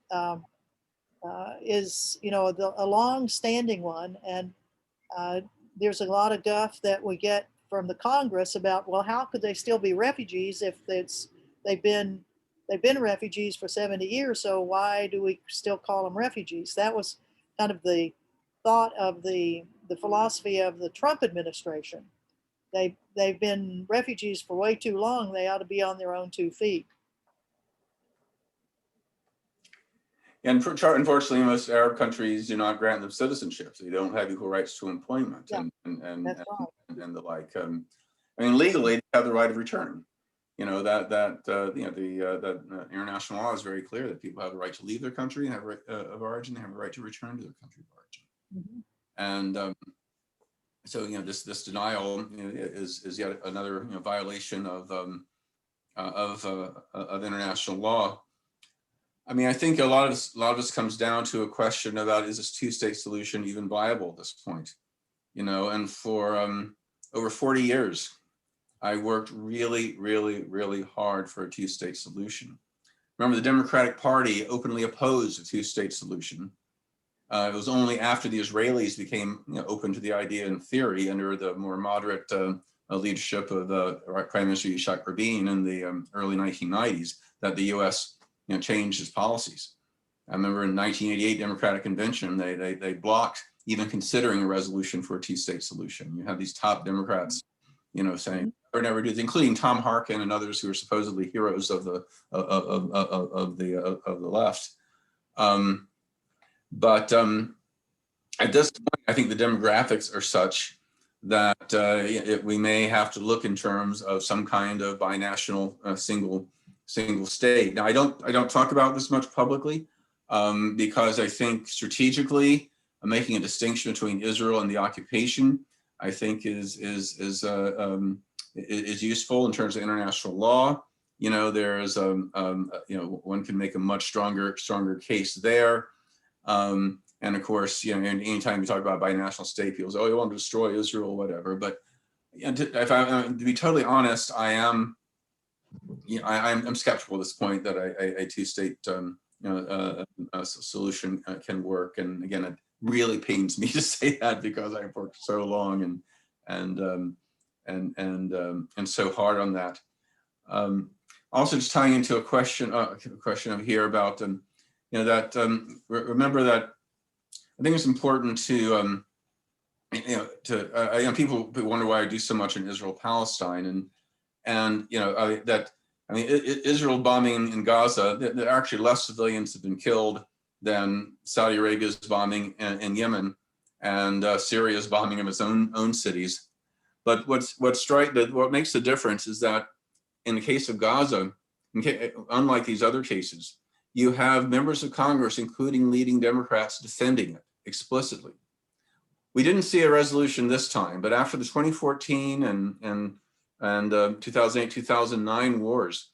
is, a long-standing one, and there's a lot of guff that we get from the Congress about, well, how could they still be refugees if they've been refugees for 70 years? So why do we still call them refugees? That was kind of the thought of the philosophy of the Trump administration. They've been refugees for way too long. They ought to be on their own 2 feet. And unfortunately, most Arab countries do not grant them citizenship. So they don't have equal rights to employment, Yeah, and the like. Legally, they have the right of return. That international law is very clear that people have the right to leave their country and have right of origin. They have a right to return to their country of origin. And so this denial is yet another violation of international law. I think a lot of this comes down to a question about, is this 2-state solution even viable at this point? And for over 40 years, I worked really, really, really hard for a 2-state solution. Remember, the Democratic Party openly opposed a 2-state solution. It was only after the Israelis became open to the idea in theory, under the more moderate leadership of Prime Minister Yitzhak Rabin in the early 1990s, that the U.S. changed its policies. I remember in 1988 Democratic Convention, they blocked even considering a resolution for a 2-state solution. You have these top Democrats, saying or never do, including Tom Harkin and others who are supposedly heroes of the left. But at this point, I think the demographics are such that we may have to look in terms of some kind of binational single state. Now, I don't talk about this much publicly because I think strategically making a distinction between Israel and the occupation, I think is is useful in terms of international law. You know, there's you know, one can make a much stronger case there. And of course, you know, anytime you talk about binational state, people say, "Oh, you want to destroy Israel," whatever. But you know, to be totally honest, I am, you know, I'm skeptical at this point that a two-state you know, solution can work. And again, it really pains me to say that because I've worked so long and so hard on that. Also, just tying into a question over here about you know, that remember that I think it's important to you know, you know, people wonder why I do so much in Israel-Palestine, and you know, that I mean, Israel bombing in Gaza, there are actually less civilians have been killed than Saudi Arabia's bombing in Yemen, and Syria's bombing of its own cities. But what makes the difference is that in the case of Gaza, unlike these other cases, you have members of Congress, including leading Democrats, defending it explicitly. We didn't see a resolution this time, but after the 2014 and 2008, 2009 wars,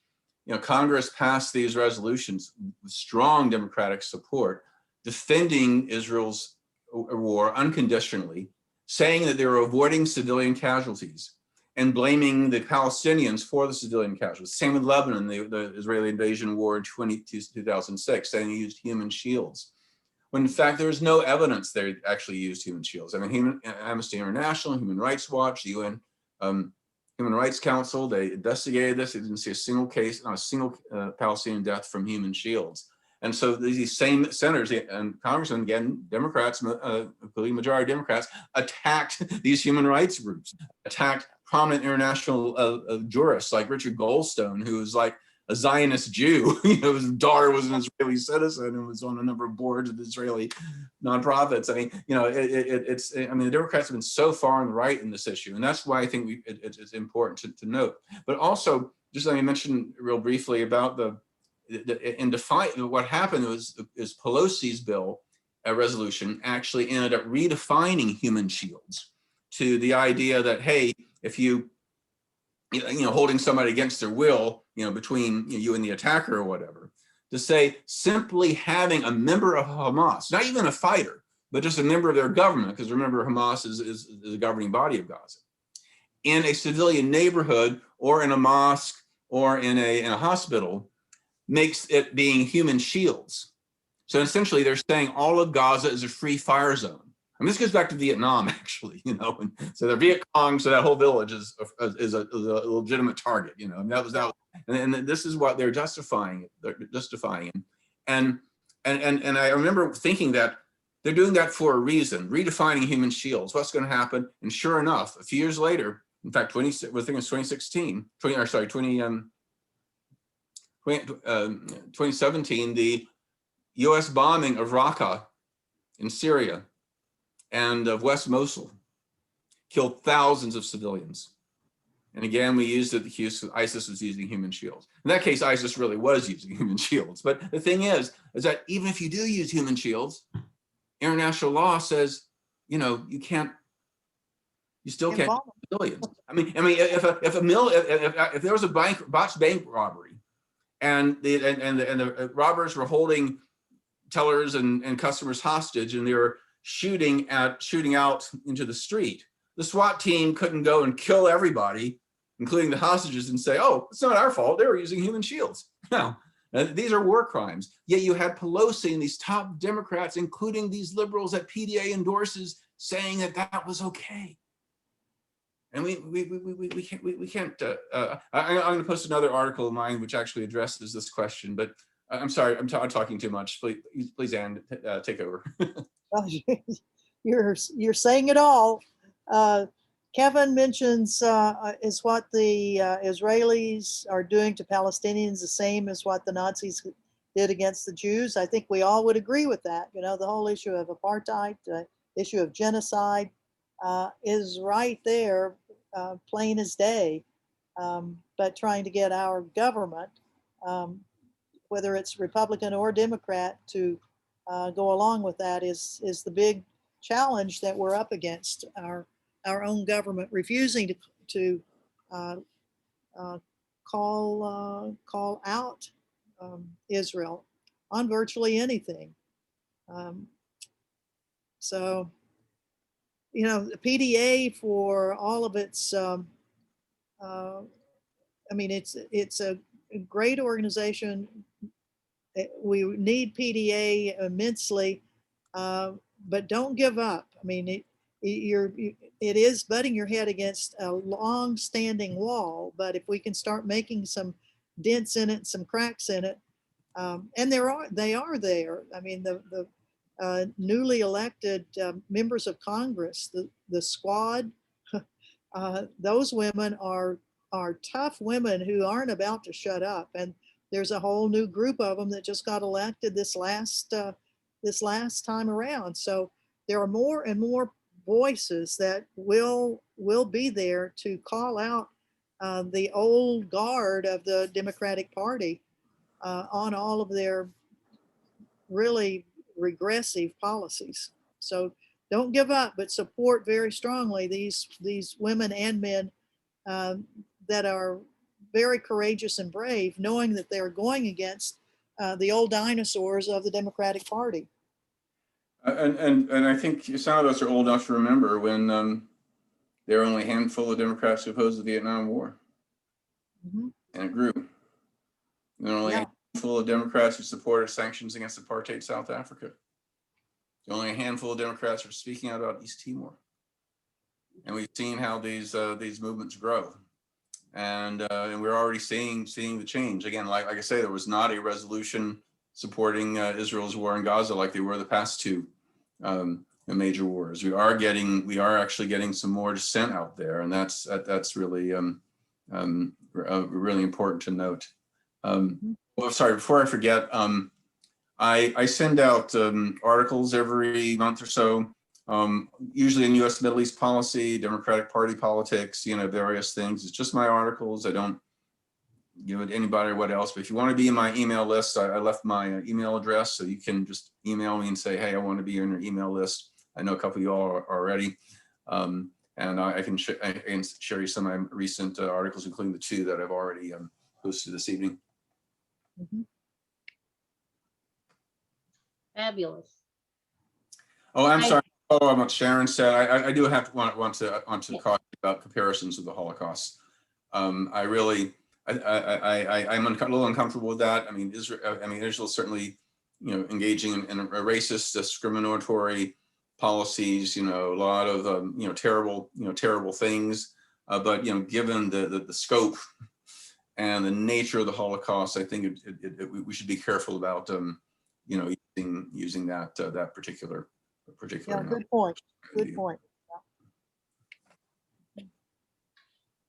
you know, Congress passed these resolutions with strong Democratic support, defending Israel's war unconditionally, saying that they were avoiding civilian casualties and blaming the Palestinians for the civilian casualties. Same with Lebanon, the Israeli invasion war in 2006, saying they used human shields, when in fact there was no evidence they actually used human shields. I mean, Amnesty International, Human Rights Watch, the UN Human Rights Council, they investigated this. They didn't see a single case, not a single Palestinian death from human shields. And so these same senators and congressmen, again, Democrats, including majority Democrats, attacked these human rights groups, attacked prominent international jurists like Richard Goldstone, who was like a Zionist Jew. You know, his daughter was an Israeli citizen and was on a number of boards of Israeli nonprofits. I mean, you know, I mean, the Democrats have been so far on the right in this issue, and that's why I think it's important to note. But also, just let me mention real briefly about what happened is Pelosi's bill, a resolution, actually ended up redefining human shields to the idea that, hey, if you know, holding somebody against their will, you know, between you and the attacker or whatever, to say simply having a member of Hamas, not even a fighter, but just a member of their government, because remember, Hamas is the governing body of Gaza, in a civilian neighborhood or in a mosque or in a hospital, makes it being human shields. So essentially they're saying all of Gaza is a free fire zone. I mean, this goes back to Vietnam, actually, you know, and so the Viet Cong, so that whole village is a legitimate target, you know, and that was, and this is what they're justifying it. They're justifying it. And I remember thinking that they're doing that for a reason, redefining human shields. What's going to happen? And sure enough, a few years later, in fact, I think it was 2016, 2017, the US bombing of Raqqa in Syria and of West Mosul killed thousands of civilians. And again, we used it, ISIS was using human shields. In that case, ISIS really was using human shields. But the thing is that even if you do use human shields, international law says, you know, you still can't kill civilians. I mean, if there was a botched bank robbery, and the robbers were holding tellers and customers hostage, and they were shooting out into the street, the SWAT team couldn't go and kill everybody, including the hostages, and say, "Oh, it's not our fault. They were using human shields." No, these are war crimes. Yet you had Pelosi and these top Democrats, including these liberals that PDA endorses, saying that that was okay. And we can't. I'm going to post another article of mine which actually addresses this question. But I'm sorry, I'm talking too much. Please, Anne, take over. Well, you're saying it all. Kevin mentions is what the Israelis are doing to Palestinians the same as what the Nazis did against the Jews. I think we all would agree with that. You know, the whole issue of apartheid, the issue of genocide is right there, plain as day. But trying to get our government, whether it's Republican or Democrat, to go along with that is the big challenge that we're up against. Our own government refusing to uh, call out Israel on virtually anything. So, you know, the PDA, for all of its, I mean, it's a great organization. We need PDA immensely, but don't give up. I mean, it is butting your head against a long-standing wall, but if we can start making some dents in it, some cracks in it, and they are there. I mean, the newly elected members of Congress, the squad, those women are tough women who aren't about to shut up. And there's a whole new group of them that just got elected this last time around. So there are more and more voices that will be there to call out the old guard of the Democratic Party on all of their really regressive policies. So don't give up, but support very strongly these women and men that are very courageous and brave, knowing that they're going against the old dinosaurs of the Democratic Party. And I think some of us are old enough to remember when there were only a handful of Democrats who opposed the Vietnam War, and it grew. There were only a handful of Democrats who supported sanctions against apartheid South Africa. There were only a handful of Democrats who are speaking out about East Timor, and we've seen how these movements grow. And we're already seeing the change. Again, like I say, there was not a resolution supporting Israel's war in Gaza like they were the past two major wars. We are actually getting some more dissent out there, and that's really really important to note. Well, sorry, before I forget, I send out articles every month or so. Usually in US Middle East policy, Democratic Party politics, you know, various things. It's just my articles. I don't give it to anybody or what else, but if you want to be in my email list, I left my email address, so you can just email me and say, hey, I want to be in your email list. I know a couple of you all are already. And I can share you some of my recent articles, including the two that I've already posted this evening. Fabulous. Oh, I'm sorry. Oh, what Sharon said. I do have to want to talk about comparisons with the Holocaust. I'm a little uncomfortable with that. I mean, Israel certainly, you know, engaging in racist, discriminatory policies. You know, a lot of you know, terrible things. But you know, given the scope and the nature of the Holocaust, I think we should be careful about you know, using that particular. Yeah, good point. Good point.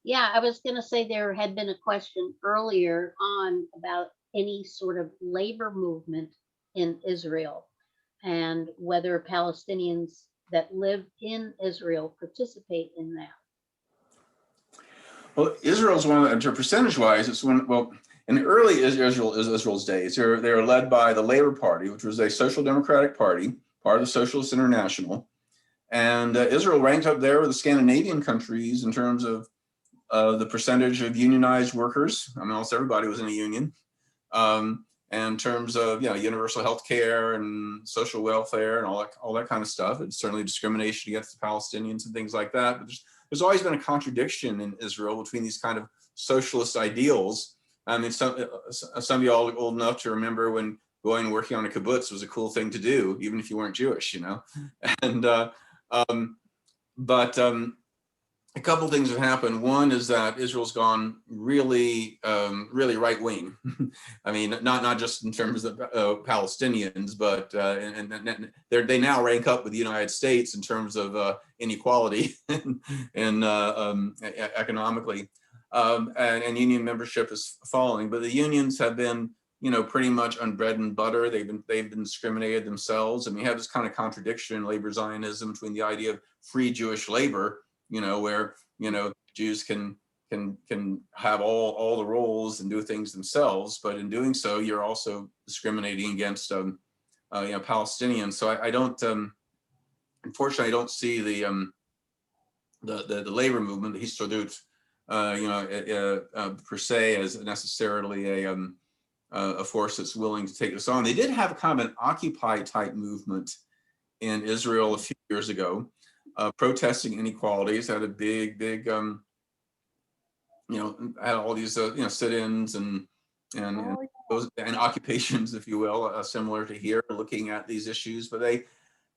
Yeah, I was going to say there had been a question earlier on about any sort of labor movement in Israel and whether Palestinians that live in Israel participate in that. Well, Israel's one of the, percentage-wise, it's one. Well, in the early Israel's days, they were led by the Labor Party, which was a social democratic party, part of the Socialist International, and Israel ranked up there with the Scandinavian countries in terms of the percentage of unionized workers. I mean, almost everybody was in a union. And in terms of, you know, universal health care and social welfare and all that kind of stuff. It's certainly discrimination against the Palestinians and things like that. But there's always been a contradiction in Israel between these kind of socialist ideals. I mean, some of you all are old enough to remember when going and working on a kibbutz was a cool thing to do, even if you weren't Jewish, you know. And a couple of things have happened. One is that Israel's gone really right wing. I mean, not just in terms of Palestinians, but they now rank up with the United States in terms of inequality and economically, and union membership is falling. But the unions have been, you know, pretty much on bread and butter. They've been discriminated themselves, and we have this kind of contradiction in labor Zionism between the idea of free Jewish labor, you know, where, you know, Jews can have all the roles and do things themselves, but in doing so, you're also discriminating against, you know, Palestinians. So I don't, unfortunately, I don't see the labor movement, the Histadrut, per se as necessarily a force that's willing to take this on. They did have kind of an Occupy type movement in Israel a few years ago, protesting inequalities. Had a big had all these sit-ins and occupations, if you will, similar to here, looking at these issues. But they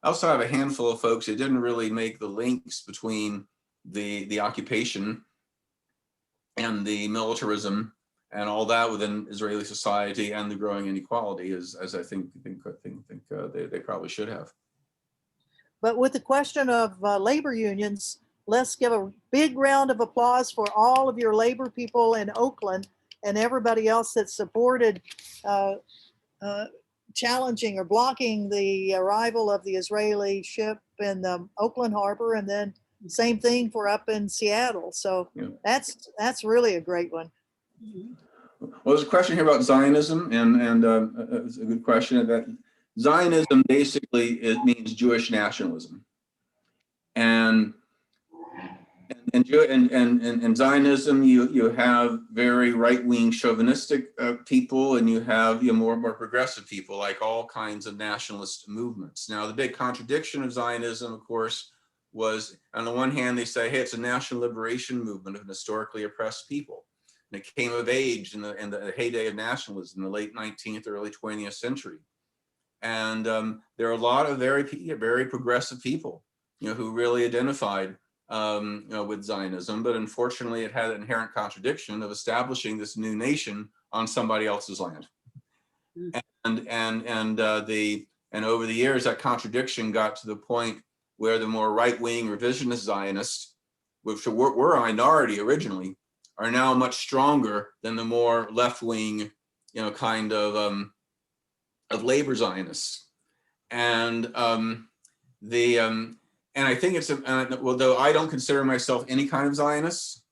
also have a handful of folks who didn't really make the links between the occupation and the militarism and all that within Israeli society and the growing inequality, as I think they probably should have. But with the question of labor unions, let's give a big round of applause for all of your labor people in Oakland and everybody else that supported challenging or blocking the arrival of the Israeli ship in the Oakland Harbor, and then same thing for up in Seattle. So Yeah. that's really a great one. Well, there's a question here about Zionism, and it's a good question. That Zionism basically it means Jewish nationalism, and in Zionism you have very right-wing chauvinistic people, and you have more progressive people, like all kinds of nationalist movements. Now, the big contradiction of Zionism, of course, was on the one hand they say, hey, it's a national liberation movement of an historically oppressed people. And it came of age in the heyday of nationalism in the late 19th, early 20th century. And there are a lot of very progressive people, who really identified with Zionism, but unfortunately it had an inherent contradiction of establishing this new nation on somebody else's land. And over the years, that contradiction got to the point where the more right-wing revisionist Zionists, which were a minority originally, are now much stronger than the more left-wing, kind of labor Zionists. And I think it's, although I don't consider myself any kind of Zionist,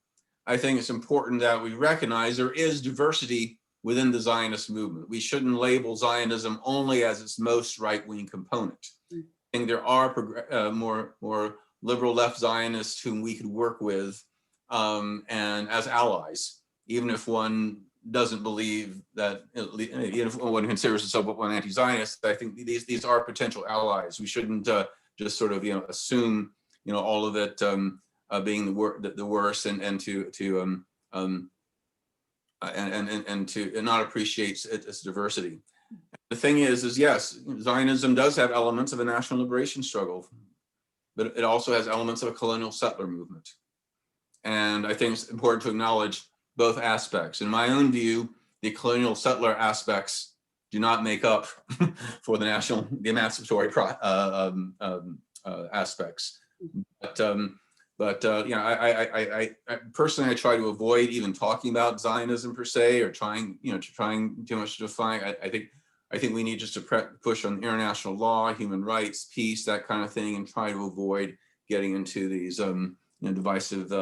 I think it's important that we recognize there is diversity within the Zionist movement. We shouldn't label Zionism only as its most right-wing component. I think there are more liberal left Zionists whom we could work with and as allies, even if one doesn't believe that, even if one considers himself one anti-Zionist. I think these are potential allies. We shouldn't just sort of assume all of it being the worst and to not appreciate its diversity. The thing is yes, Zionism does have elements of a national liberation struggle, but it also has elements of a colonial settler movement. And I think it's important to acknowledge both aspects. In my own view, the colonial settler aspects do not make up for the emancipatory aspects. But I personally, I try to avoid even talking about Zionism per se, or trying too much to define. I think we need just to push on international law, human rights, peace, that kind of thing, and try to avoid getting into these divisive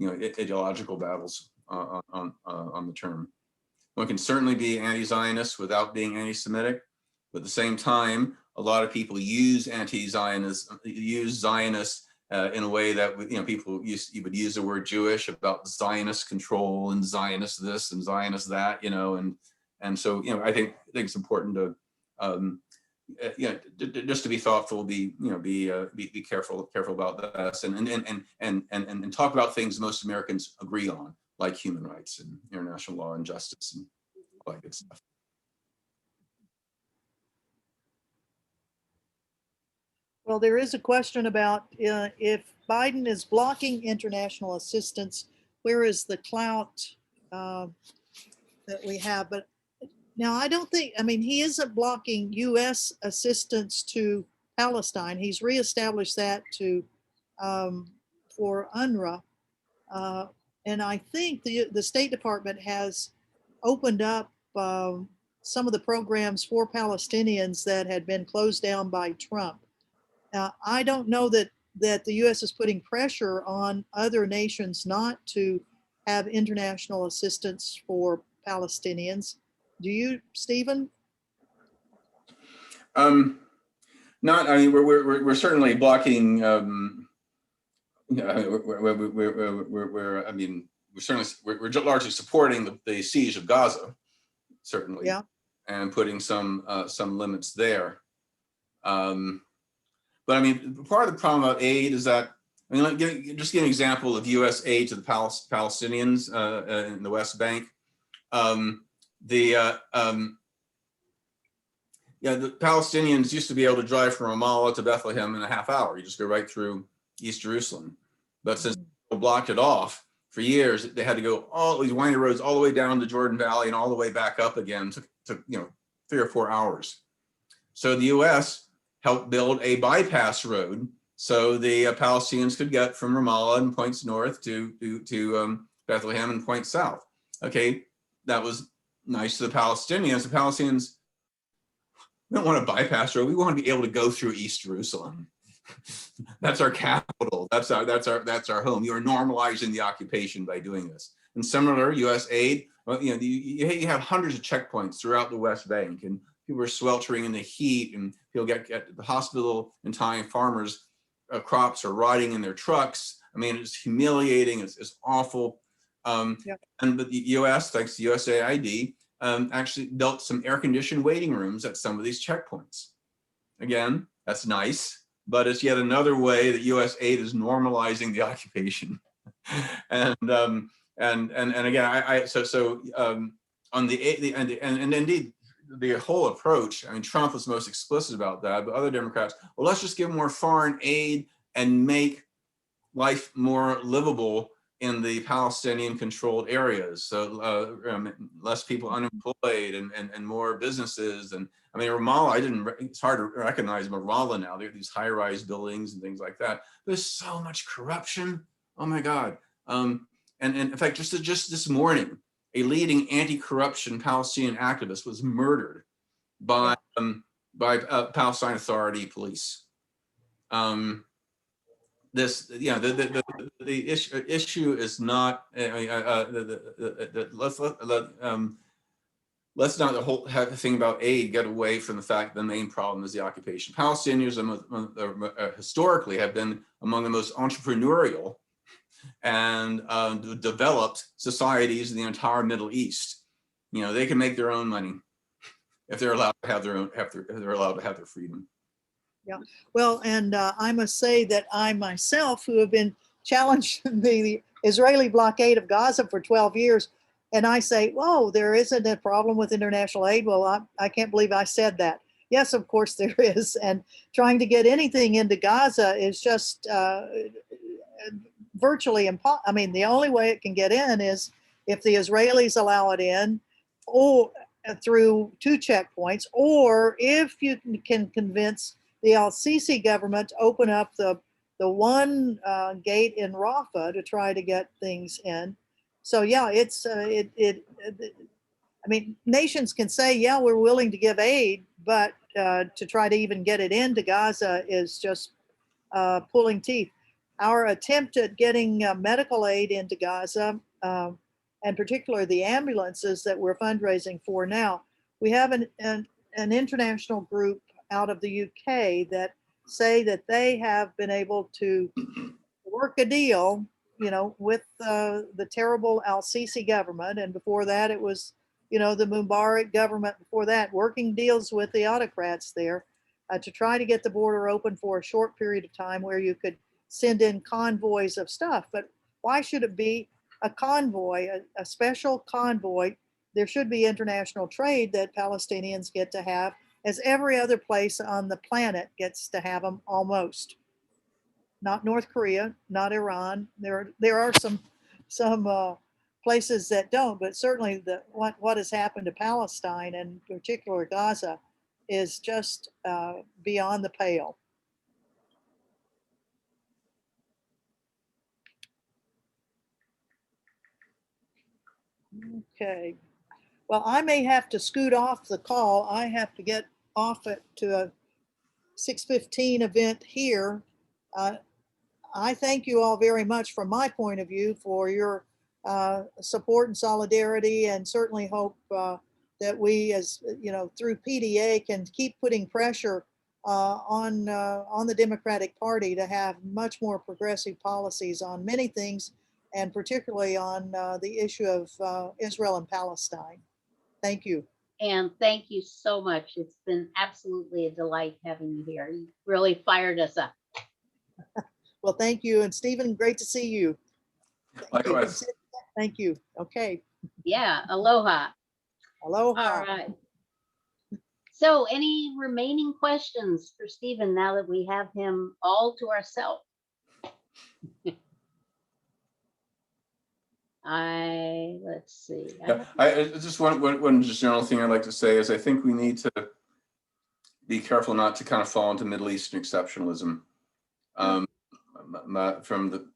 ideological battles on the term. One can certainly be anti-Zionist without being anti-Semitic, but at the same time, a lot of people use Zionist in a way that people you would use the word Jewish about Zionist control and Zionist this and Zionist that, and so I think it's important to just to be thoughtful, be careful about this, and talk about things most Americans agree on, like human rights and international law and justice and all that good stuff. Well, there is a question about if Biden is blocking international assistance, where is the clout that we have? But now I don't think, he isn't blocking US assistance to Palestine. He's reestablished that for UNRWA. And I think the State Department has opened up some of the programs for Palestinians that had been closed down by Trump. Now, I don't know that the U.S. is putting pressure on other nations not to have international assistance for Palestinians. Do you, Stephen? We're certainly blocking. we're largely supporting the siege of Gaza, certainly, Yeah. and putting some limits there. But I mean, part of the problem about aid is that, I mean, just give an example of U.S. aid to the Palestinians in the West Bank. The Palestinians used to be able to drive from Ramallah to Bethlehem in a half hour. You just go right through East Jerusalem. But since people blocked it off for years, they had to go all these windy roads all the way down the Jordan Valley and all the way back up again. Took 3 or 4 hours. So the U.S. helped build a bypass road so the Palestinians could get from Ramallah and points north to Bethlehem and points south. Okay, that was nice to the Palestinians. The Palestinians, we don't want a bypass road. We want to be able to go through East Jerusalem. That's our capital. That's our home. You are normalizing the occupation by doing this. And similar, U.S. aid. Well, you have hundreds of checkpoints throughout the West Bank, and people are sweltering in the heat, and people get to the hospital in time. Farmers' crops are rotting in their trucks. I mean, it's humiliating. It's awful. And the U.S., thanks to USAID, actually built some air-conditioned waiting rooms at some of these checkpoints. Again, that's nice, but it's yet another way that U.S. aid is normalizing the occupation. And again, on and indeed the whole approach. I mean, Trump was most explicit about that, but other Democrats, well, let's just give more foreign aid and make life more livable in the Palestinian-controlled areas. So less people unemployed and more businesses. And I mean, Ramallah, it's hard to recognize Ramallah now. There are these high-rise buildings and things like that. There's so much corruption. Oh my God. And in fact, just this morning, a leading anti-corruption Palestinian activist was murdered by Palestine Authority police. This, the issue is not. Let's not have the thing about aid get away from the fact that the main problem is the occupation. Palestinians historically have been among the most entrepreneurial and developed societies in the entire Middle East. They can make their own money if they're allowed to have their own. If they're allowed to have their freedom. Yeah, well, and I must say that I myself, who have been challenged the Israeli blockade of Gaza for 12 years, and I say, whoa, there isn't a problem with international aid. Well, I can't believe I said that. Yes, of course there is. And trying to get anything into Gaza is just virtually impossible. I mean, the only way it can get in is if the Israelis allow it in, or through 2 checkpoints, or if you can convince the al-Sisi government to open up the one gate in Rafah to try to get things in. So yeah, it's I mean, nations can say, yeah, we're willing to give aid, but to try to even get it into Gaza is just pulling teeth. Our attempt at getting medical aid into Gaza, and particularly the ambulances that we're fundraising for now, we have an international group out of the UK that say that they have been able to work a deal, with the terrible al-Sisi government. And before that, it was, the Mubarak government before that, working deals with the autocrats there to try to get the border open for a short period of time where you could send in convoys of stuff. But why should it be a convoy, a special convoy? There should be international trade that Palestinians get to have, as every other place on the planet gets to have them almost. Not North Korea, not Iran. There are some places that don't, but certainly what has happened to Palestine, and in particular Gaza, is just beyond the pale. Okay. Well, I may have to scoot off the call. I have to get off to a 6:15 event here. I thank you all very much from my point of view for your support and solidarity, and certainly hope that we, as through PDA, can keep putting pressure on the Democratic Party to have much more progressive policies on many things, and particularly on the issue of Israel and Palestine. Thank you. And thank you so much. It's been absolutely a delight having you here. You really fired us up. Well, thank you. And Stephen, great to see you. Thank you. Likewise. Thank you. Okay. Yeah, aloha. Aloha. All right. So any remaining questions for Stephen now that we have him all to ourselves? Let's see. Yeah, I just one just general thing I'd like to say is I think we need to be careful not to kind of fall into Middle Eastern exceptionalism. From the,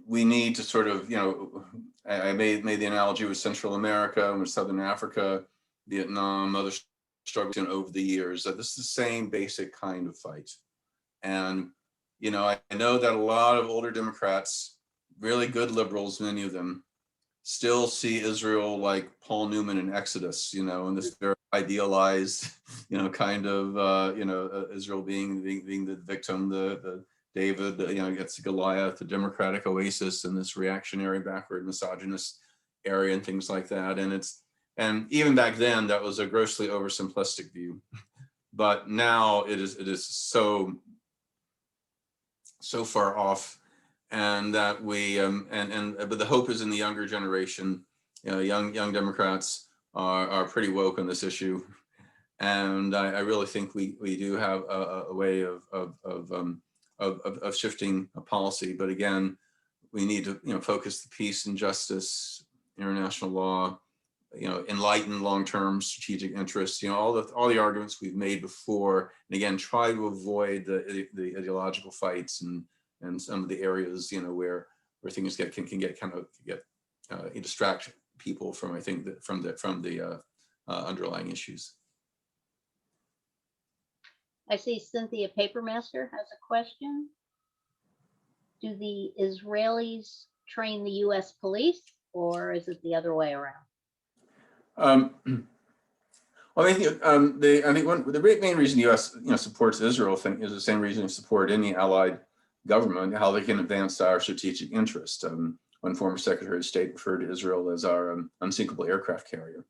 we need to sort of, I made the analogy with Central America and with Southern Africa, Vietnam, other struggles over the years. That this is the same basic kind of fight. And, I know that a lot of older Democrats, really good liberals, many of them, still see Israel like Paul Newman in Exodus, and this very idealized, kind of, Israel being the victim, the David, gets Goliath, the Democratic oasis, and this reactionary, backward, misogynist area, and things like that. And even back then, that was a grossly oversimplistic view. But now it is so far off. And that we but the hope is in the younger generation. Young Democrats are pretty woke on this issue, and I really think we do have a way of shifting a policy. But again, we need to focus the peace and justice, international law, enlighten long-term strategic interests. All the arguments we've made before, and again, try to avoid the ideological fights and some of the areas, where things can distract people from, I think, from the underlying issues. I see Cynthia Papermaster has a question. Do the Israelis train the U.S. police, or is it the other way around? Well, I think the main reason the U.S. supports Israel is the same reason you support any allied government, how they can advance our strategic interest. One former Secretary of State referred to Israel as our unsinkable aircraft carrier.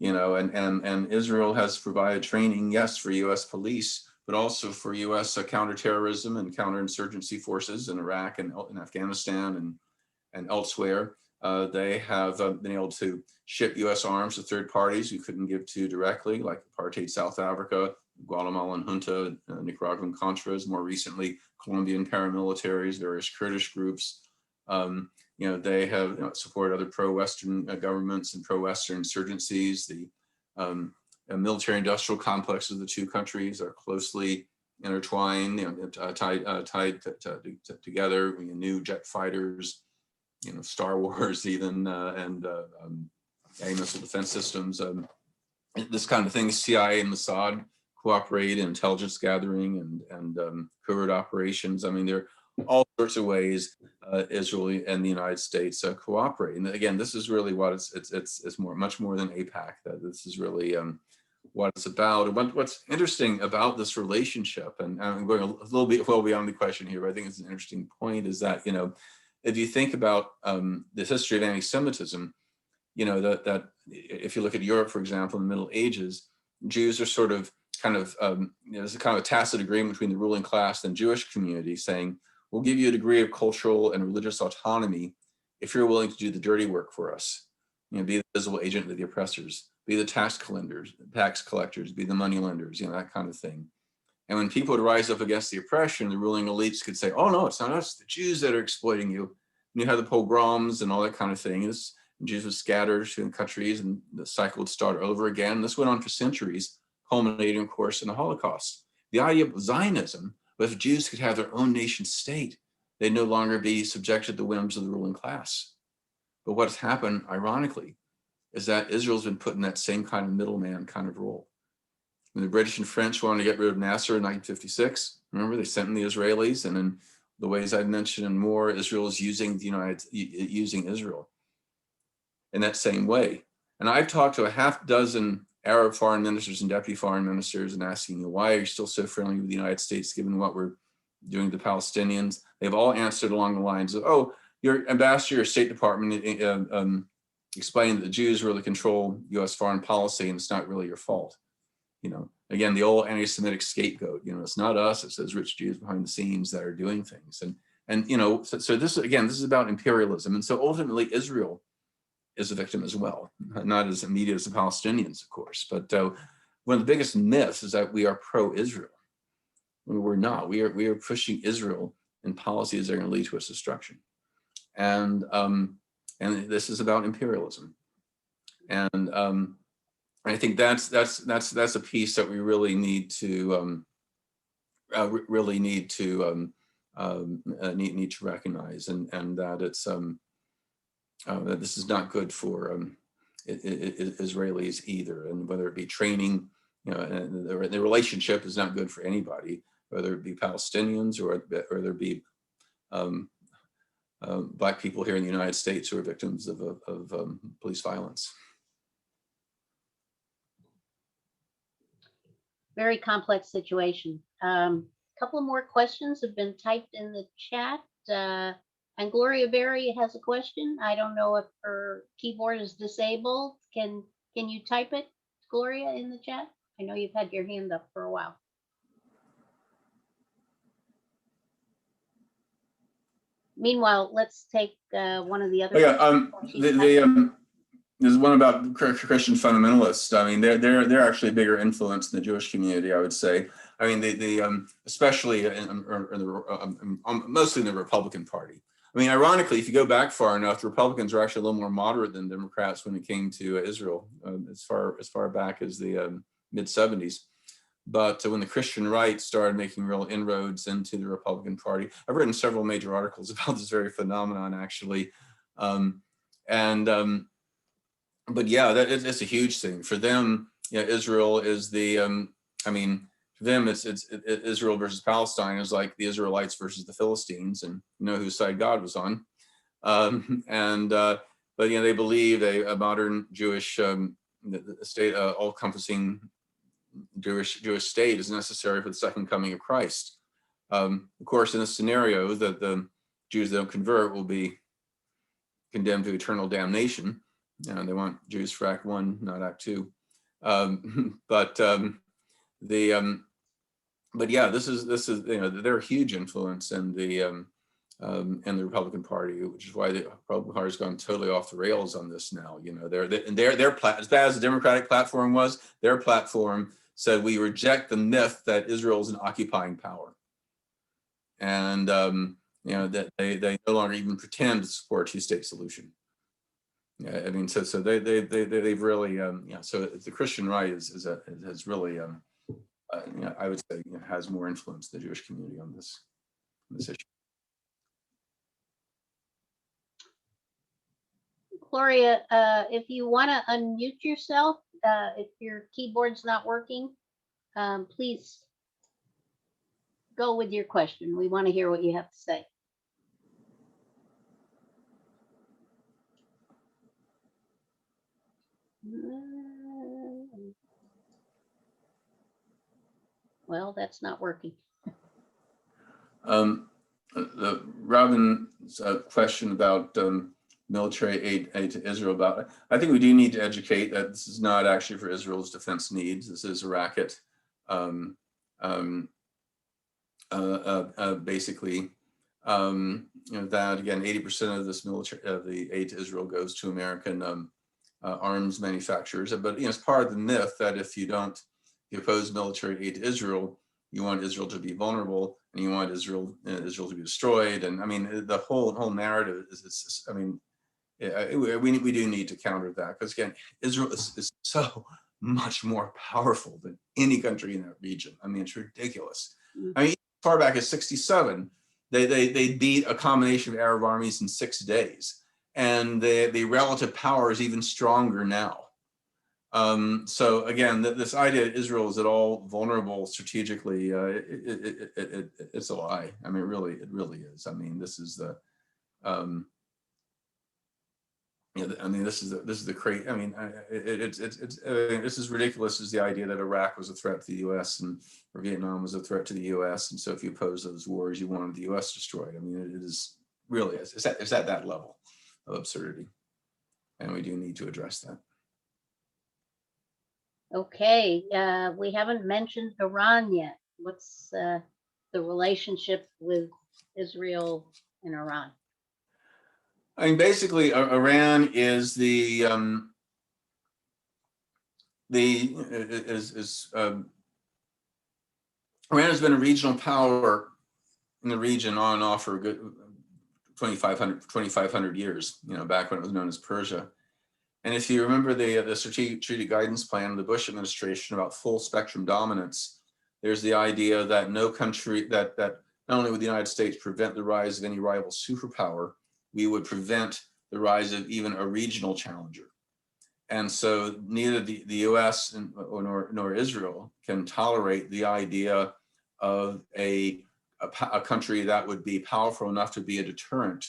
And Israel has provided training, yes, for U.S. police, but also for U.S. Counterterrorism and counterinsurgency forces in Iraq and in Afghanistan and elsewhere. They have been able to ship U.S. arms to third parties we couldn't give to directly, like apartheid South Africa, Guatemalan junta, Nicaraguan Contras, more recently Colombian paramilitaries, various Kurdish groups. They have supported other pro-Western governments and pro-Western insurgencies. The military-industrial complexes of the two countries are closely intertwined, tied together. New jet fighters, Star Wars even, and missile defense systems. This kind of thing, CIA and Mossad cooperate in intelligence gathering and covert operations. I mean, there are all sorts of ways Israel and the United States cooperate. And again, this is really what it's much more than AIPAC. That this is really what it's about. And what's interesting about this relationship, and I'm going a little bit well beyond the question here, but I think it's an interesting point, is that if you think about the history of anti-Semitism, that if you look at Europe, for example, in the Middle Ages, Jews are sort of there's a kind of a tacit agreement between the ruling class and Jewish community saying, we'll give you a degree of cultural and religious autonomy if you're willing to do the dirty work for us. Be the visible agent of the oppressors, be the tax collectors, be the money lenders, that kind of thing. And when people would rise up against the oppression, the ruling elites could say, oh no, it's not us, the Jews that are exploiting you. And you have the pogroms and all that kind of thing. Jews would scatter to countries and the cycle would start over again. This went on for centuries, culminating, of course, in the Holocaust. The idea of Zionism, but if Jews could have their own nation state, they'd no longer be subjected to the whims of the ruling class. But what's happened, ironically, is that Israel's been put in that same kind of middleman kind of role. When the British and French wanted to get rid of Nasser in 1956, remember, they sent in the Israelis, and in the ways I've mentioned and more, Israel is using Israel in that same way. And I've talked to a half dozen Arab foreign ministers and deputy foreign ministers and asking, why are you still so friendly with the United States, given what we're doing the Palestinians. They've all answered along the lines of, oh, your ambassador, your State Department explained that the Jews really control US foreign policy and it's not really your fault. You know, again, the old anti-Semitic scapegoat, you know, it's not us, it's those rich Jews behind the scenes that are doing things. And you know, so this, again, this is about imperialism. And so ultimately Israel is a victim as well, not as immediate as the Palestinians, of course. But one of the biggest myths is that we are pro-Israel. We're not. We are pushing Israel in policies that are going to lead to its destruction. And this is about imperialism. And I think that's a piece that we really need to need to recognize, and that it's that this is not good for Israelis either, and whether it be training, you know, and the relationship is not good for anybody, whether it be Palestinians or there be Black people here in the United States who are victims of police violence. Very complex situation. Couple more questions have been typed in the chat. And Gloria Berry has a question. I don't know if her keyboard is disabled. Can you type it, Gloria, in the chat? I know you've had your hand up for a while. Meanwhile, let's take one of the other. There's one about Christian fundamentalists. I mean, they're actually a bigger influence in the Jewish community, I would say. I mean, especially mostly in the Republican Party. I mean, ironically, if you go back far enough, the Republicans are actually a little more moderate than Democrats when it came to Israel, as far back as the mid-70s. But when the Christian right started making real inroads into the Republican Party, I've written several major articles about this very phenomenon, actually. But yeah, it's a huge thing for them. You know, Israel is the, I mean, for them, it's Israel versus Palestine is like the Israelites versus the Philistines, and you know whose side God was on. But you know, they believe a modern Jewish state, all-encompassing Jewish state is necessary for the second coming of Christ. Of course, in this scenario, that the Jews that don't convert will be condemned to eternal damnation. And they want Jews for Act 1, not Act 2. But yeah, this is you know, they're a huge influence in the Republican Party, which is why the Republican Party has gone totally off the rails on this now. You know, their as bad as the Democratic platform was, their platform said we reject the myth that Israel is an occupying power, and you know, that they no longer even pretend to support a two-state solution. Yeah, I mean, so they've really yeah. So the Christian right has really you know, I would say, you know, has more influence in the Jewish community on this issue. Gloria, if you want to unmute yourself, if your keyboard's not working, please go with your question. We want to hear what you have to say. Well, that's not working. The Robin's question about military aid to Israel, about, I think we do need to educate that this is not actually for Israel's defense needs. This is a racket. Basically, you know, that again, 80% of this military the aid to Israel goes to American arms manufacturers. But you know, it's part of the myth that if you oppose military aid to Israel, you want Israel to be vulnerable and you want Israel to be destroyed. And I mean, the whole narrative is I mean, we do need to counter that, because again, Israel is so much more powerful than any country in that region. I mean, it's ridiculous. I mean, as far back as '67, they beat a combination of Arab armies in 6 days, and the relative power is even stronger now. So again, this idea that Israel is at all vulnerable strategically, it's a lie. I mean, it really is. I mean, this is the, I mean, this is the crazy. I mean, this is ridiculous. Is the idea that Iraq was a threat to the U.S. and or Vietnam was a threat to the U.S. and so if you oppose those wars, you wanted the U.S. destroyed. I mean, it is really it's at that level of absurdity, and we do need to address that. Okay, we haven't mentioned Iran yet. What's the relationship with Israel and Iran? I mean, basically, Iran is Iran has been a regional power in the region on and off for a good 2,500 years, back when it was known as Persia. And if you remember the strategic guidance plan of the Bush administration about full spectrum dominance, there's the idea that no country, that not only would the United States prevent the rise of any rival superpower, we would prevent the rise of even a regional challenger. And so neither the US nor Israel can tolerate the idea of a country that would be powerful enough to be a deterrent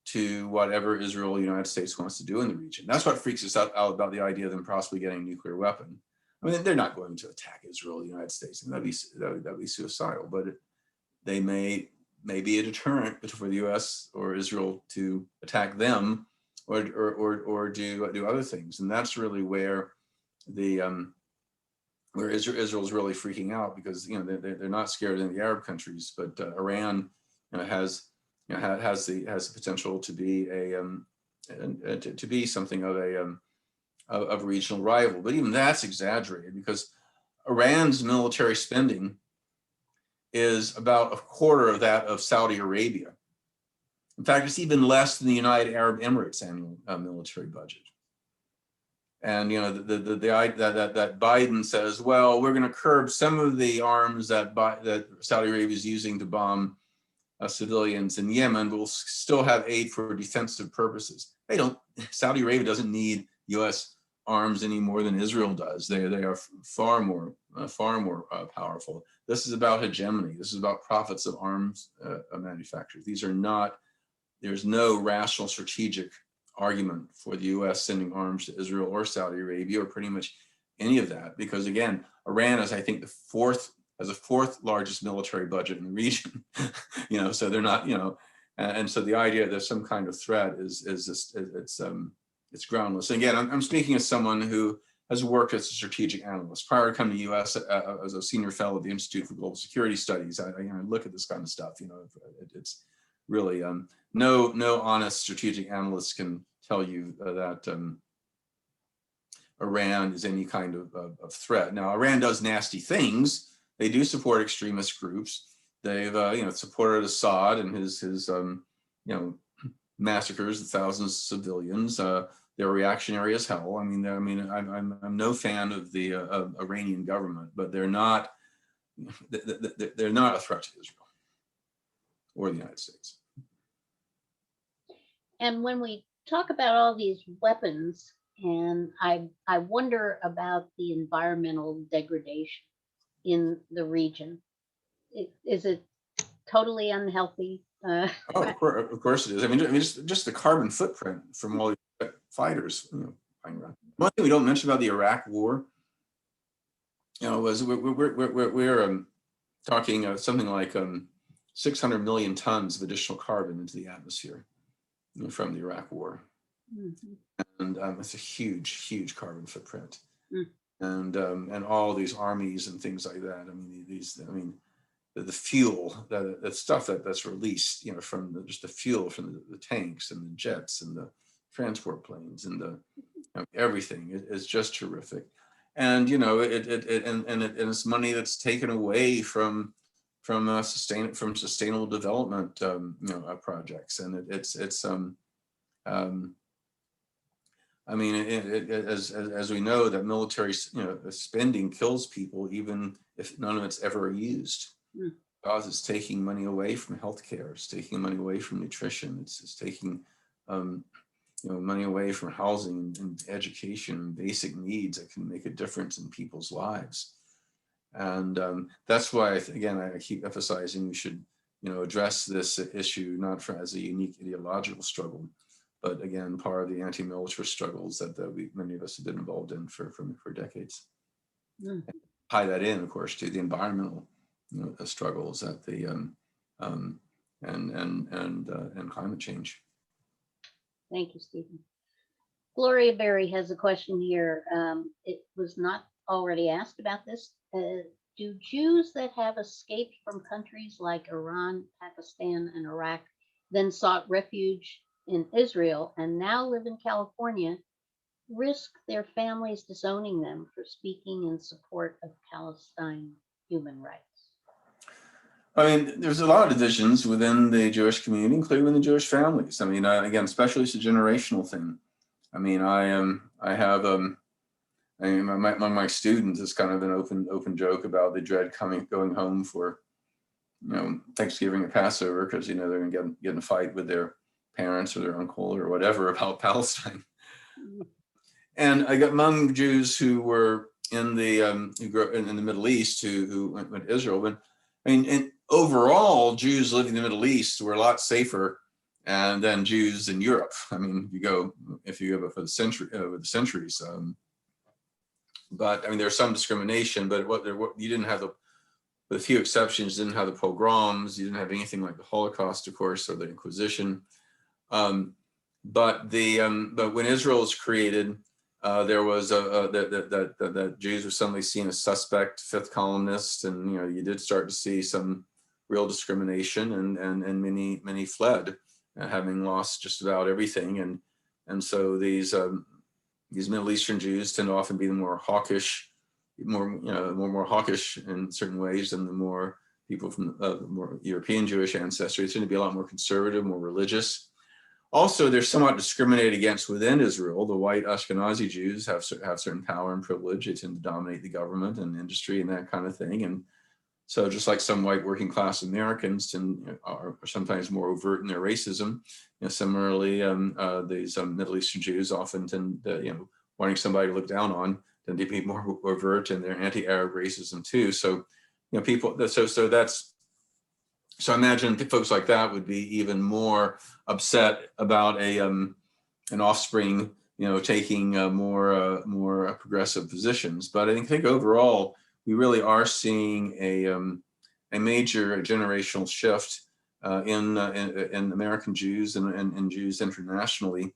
to whatever Israel or the United States wants to do in the region. That's what freaks us out about the idea of them possibly getting a nuclear weapon. I mean, they're not going to attack Israel or the United States, and that'd be suicidal, but they may be a deterrent for the US or Israel to attack them or do other things. And that's really where where Israel's really freaking out, because they're not scared in the Arab countries, but Iran has the potential to be to be something of a regional rival. But even that's exaggerated, because Iran's military spending is about a quarter of that of Saudi Arabia. In fact, it's even less than the United Arab Emirates annual military budget. And that Biden says, well, we're going to curb some of the arms that Saudi Arabia is using to bomb civilians in Yemen, but we'll still have aid for defensive purposes. Saudi Arabia doesn't need U.S. arms any more than Israel does. They are far more powerful. This is about hegemony. This is about profits of arms manufacturers. There's no rational strategic argument for the U.S. sending arms to Israel or Saudi Arabia or pretty much any of that, because again, Iran is, I think, the fourth largest military budget in the region. So they're not, and so the idea that there's some kind of threat is it's groundless. And again, I'm speaking as someone who has worked as a strategic analyst. Prior to coming to the U.S. As a senior fellow at the Institute for Global Security Studies, I look at this kind of stuff. It's really no honest strategic analyst can tell you that Iran is any kind of threat. Now, Iran does nasty things. They do support extremist groups. They've supported Assad and his massacres of thousands of civilians. They're reactionary as hell. I'm no fan of the Iranian government, but they're not a threat to Israel or the United States. And when we talk about all these weapons, and I wonder about the environmental degradation in the region. Is it totally unhealthy? Oh, of course it is. I mean, just the carbon footprint from all these fighters. One thing we don't mention about the Iraq War, was we're talking something like 600 million tons of additional carbon into the atmosphere from the Iraq War. Mm-hmm. And it's a huge carbon footprint. And all these armies and things like that. The fuel, the stuff that's released, from just the fuel from the tanks and the jets and the transport planes and the everything is just terrific. And it's money that's taken away from sustainable development projects, and as we know, that military spending kills people even if none of it's ever used. Because it's taking money away from healthcare, it's taking money away from nutrition, it's taking money away from housing and education and basic needs that can make a difference in people's lives. And that's why, again, I keep emphasizing we should address this issue not as a unique ideological struggle, but again, part of the anti-military struggles that many of us have been involved in for decades. Mm. Tie that in, of course, to the environmental struggles that the and climate change. Thank you, Stephen. Gloria Berry has a question here. It was not already asked about this. Do Jews that have escaped from countries like Iran, Pakistan, and Iraq, then sought refuge in Israel and now live in California, risk their families disowning them for speaking in support of Palestine human rights? I mean, there's a lot of divisions within the Jewish community, including within the Jewish families. I mean, again, especially it's a generational thing. I mean, I have I mean, my students is kind of an open joke about the dread going home for, Thanksgiving or Passover, because they're going to get in a fight with their parents or their uncle or whatever about Palestine. And I got among Jews who were in the who grew up in the Middle East who went to Israel. But I mean, and overall, Jews living in the Middle East were a lot safer than Jews in Europe. I mean, if you go for the centuries. But I mean, there's some discrimination, but you didn't have with a few exceptions, didn't have the pogroms, you didn't have anything like the Holocaust, of course, or the Inquisition. But when Israel was created, there was that Jews were suddenly seen as suspect, fifth columnists, and you did start to see some real discrimination, and many fled, having lost just about everything, and so these Middle Eastern Jews tend to often be the more hawkish, more hawkish in certain ways than the more people from more European Jewish ancestry. They tend to be a lot more conservative, more religious. Also, they're somewhat discriminated against within Israel. The white Ashkenazi Jews have certain power and privilege. They tend to dominate the government and industry and that kind of thing. And so just like some white working class Americans are sometimes more overt in their racism, similarly, these Middle Eastern Jews often tend to, wanting somebody to look down on, tend to be more overt in their anti-Arab racism too. So, so imagine folks like that would be even more upset about an offspring, taking more progressive positions. But I think overall, we really are seeing a major generational shift in American Jews and Jews internationally,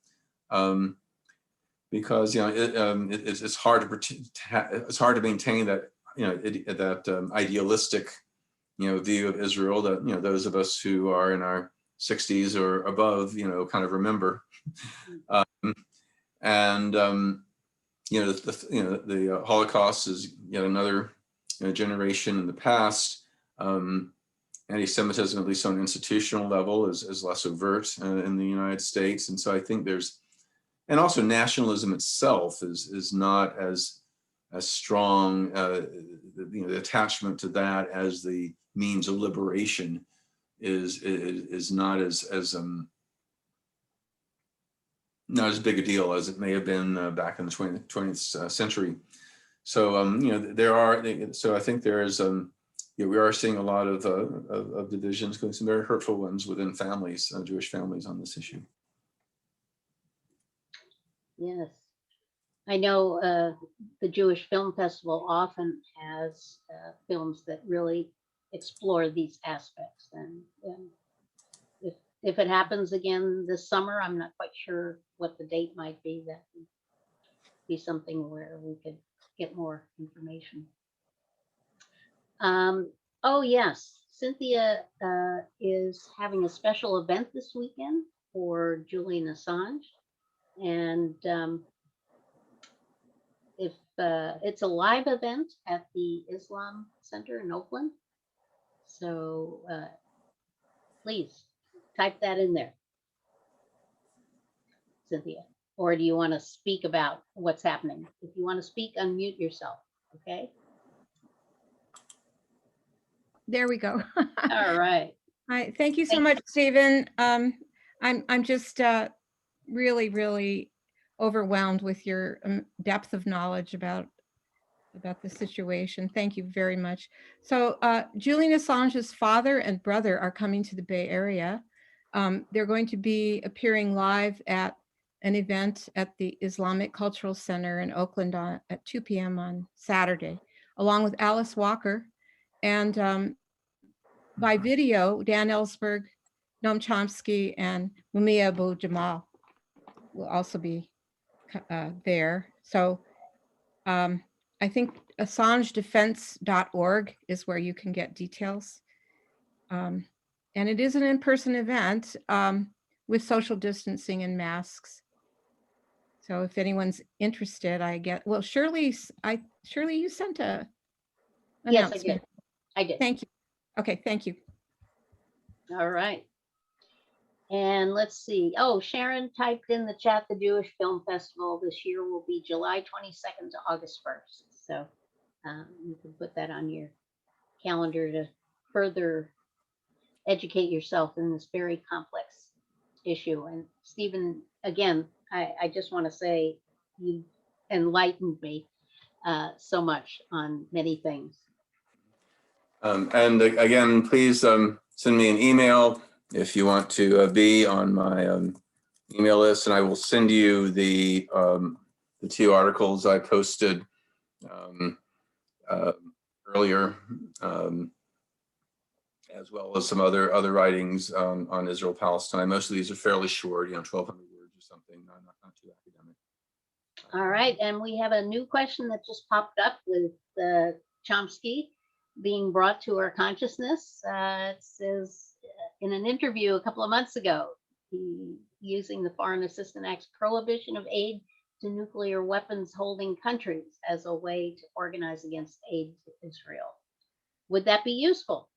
because it's hard to maintain that that idealistic view of Israel that those of us who are in our 60s or above kind of remember, and the Holocaust is yet another generation in the past. Anti-Semitism, at least on an institutional level, is less overt in the United States, and so I think and also nationalism itself is not as strong. The attachment to that as the means of liberation is not not as big a deal as it may have been back in the 20th century. So So I think there is we are seeing a lot of divisions, including some very hurtful ones within families, Jewish families, on this issue. Yes. I know the Jewish Film Festival often has films that really explore these aspects. And if it happens again this summer, I'm not quite sure what the date might be. That would be something where we could get more information. Oh, yes. Cynthia is having a special event this weekend for Julian Assange. And if it's a live event at the Islam Center in Oakland. So please type that in there, Cynthia. Or do you want to speak about what's happening? If you want to speak, unmute yourself, okay? There we go. All right. Hi, thank you so much, Stephen. I'm just really, really overwhelmed with your depth of knowledge about the situation. Thank you very much. So Julian Assange's father and brother are coming to the Bay Area They're going to be appearing live at an event at the Islamic Cultural Center in Oakland at 2 p.m. on Saturday, along with Alice Walker. And by video, Dan Ellsberg, Noam Chomsky, and Mumia Abu Jamal will also be there. So I think AssangeDefense.org is where you can get details. And it is an in-person event with social distancing and masks. So if anyone's interested, well, Shirley, you sent a Yes, announcement. I did. Thank you. Okay, thank you. All right. And let's see. Oh, Sharon typed in the chat, the Jewish Film Festival this year will be July 22nd to August 1st. So you can put that on your calendar to further educate yourself in this very complex issue. And Stephen, again, I just want to say you enlightened me so much on many things. And again, please send me an email if you want to be on my email list, and I will send you the 2 articles I posted earlier, as well as some other writings on Israel Palestine. Most of these are fairly short, 1,200 words or something, not too academic. All right, and we have a new question that just popped up with Chomsky being brought to our consciousness. It says, in an interview a couple of months ago, using the Foreign Assistance Act's prohibition of aid to nuclear weapons holding countries as a way to organize against aid to Israel. Would that be useful?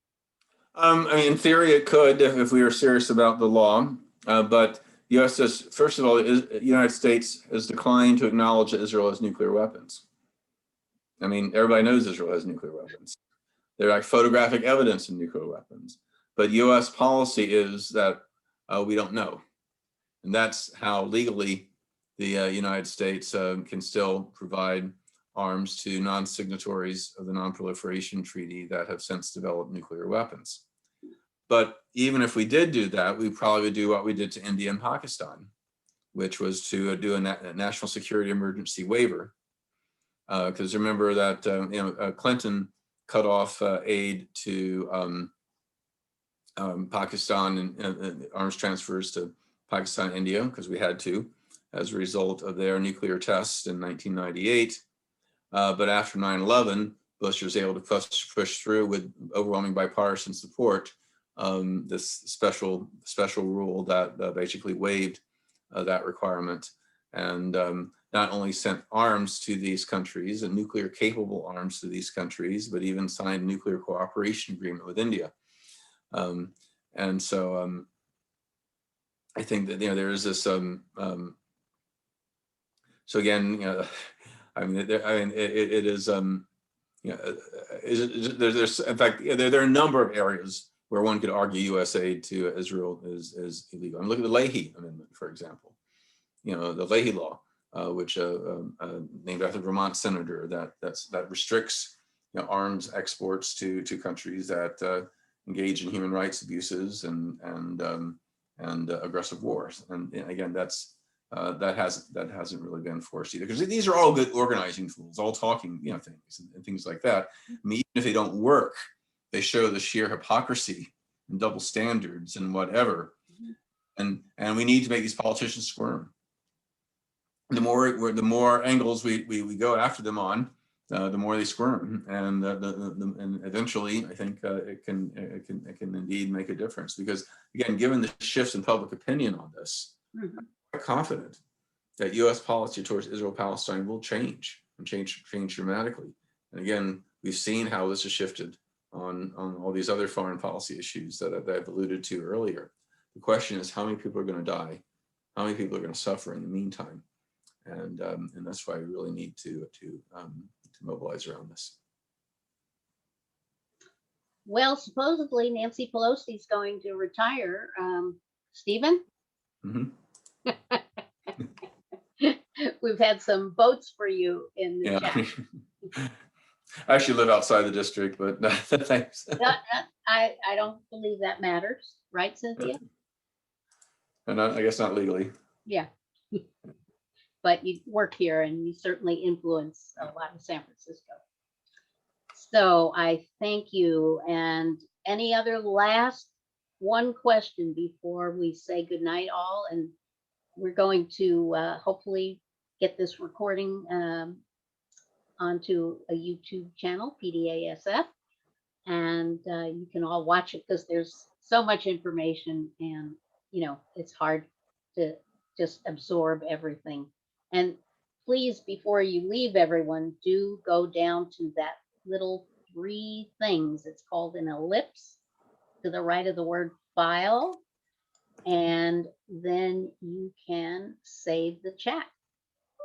I mean, in theory, it could if we were serious about the law, but the U.S. says, first of all, the United States has declined to acknowledge that Israel has nuclear weapons. I mean, everybody knows Israel has nuclear weapons. They're like photographic evidence of nuclear weapons. But U.S. policy is that we don't know. And that's how legally the United States can still provide arms to non-signatories of the Non-Proliferation Treaty that have since developed nuclear weapons. But even if we did do that, we probably would do what we did to India and Pakistan, which was to do a national security emergency waiver. Because remember that Clinton cut off aid to Pakistan and arms transfers to Pakistan and India, because we had to, as a result of their nuclear tests in 1998. But after 9/11, Bush was able to push through with overwhelming bipartisan support this special rule that basically waived that requirement, and not only sent arms to these countries and nuclear capable arms to these countries, but even signed a nuclear cooperation agreement with India. And so I think that there is this. So again, I mean, it is. There's in fact there are a number of areas where one could argue U.S. aid to Israel is illegal. I mean, look at the Leahy Amendment, for example. The Leahy Law, which named after the Vermont senator, that restricts arms exports to countries that engage in human rights abuses and aggressive wars. And again, that hasn't really been enforced either, because these are all good organizing tools, all talking things and things like that. I mean, even if they don't work, they show the sheer hypocrisy and double standards and whatever. And we need to make these politicians squirm. The more angles we go after them on, the more they squirm, and and eventually, I think it can indeed make a difference. Because again, given the shifts in public opinion on this, I'm quite confident that U.S. policy towards Israel-Palestine will change dramatically. And again, we've seen how this has shifted on all these other foreign policy issues that I've alluded to earlier. The question is, how many people are going to die? How many people are going to suffer in the meantime? And that's why we really need to mobilize around this. Well, supposedly Nancy Pelosi is going to retire. Stephen? Mm-hmm. We've had some votes for you in the chat. I actually live outside the district, but thanks. I don't believe that matters, right, Cynthia? And I guess not legally. Yeah. But you work here and you certainly influence a lot of San Francisco. So I thank you. And any other last one question before we say goodnight all? And we're going to hopefully get this recording onto a YouTube channel, PDA-SF. And you can all watch it because there's so much information and, you know, it's hard to just absorb everything. And please, before you leave, everyone, do go down to that little 3 things. It's called an ellipse to the right of the word file. And then you can save the chat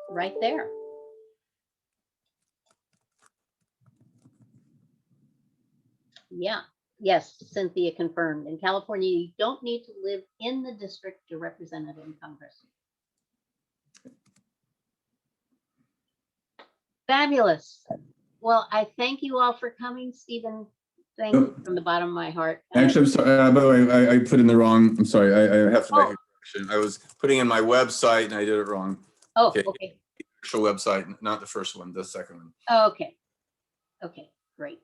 right there. Yeah. Yes, Cynthia confirmed. In California, you don't need to live in the district to represent it in Congress. Fabulous. Well, I thank you all for coming, Stephen. Thank you from the bottom of my heart. Actually, I'm sorry. By the way, I put in the wrong. I'm sorry. I have to make a correction. I was putting in my website and I did it wrong. Oh, Okay. okay. Actual website, not the first one, the second one. Okay. Okay, great.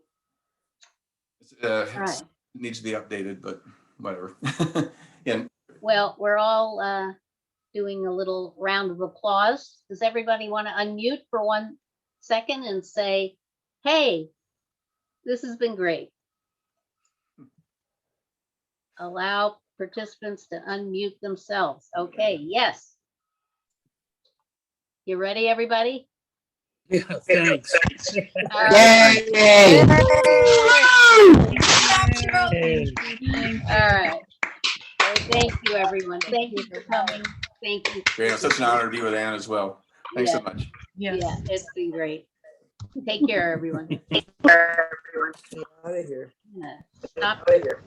It Right. needs to be updated, but whatever. Yeah. Well, we're all doing a little round of applause. Does everybody want to unmute for 1 second and say, hey, this has been great? Allow participants to unmute themselves. Okay, yes. You ready, everybody? Yeah, thanks. All right. Yay! All right. Well, thank you, everyone. Thank you for coming. Thank you. Great. It's such an honor to be with Ann as well. Thanks so much. Yeah, it's been great. Take care, everyone. Get out of here. Stop recording.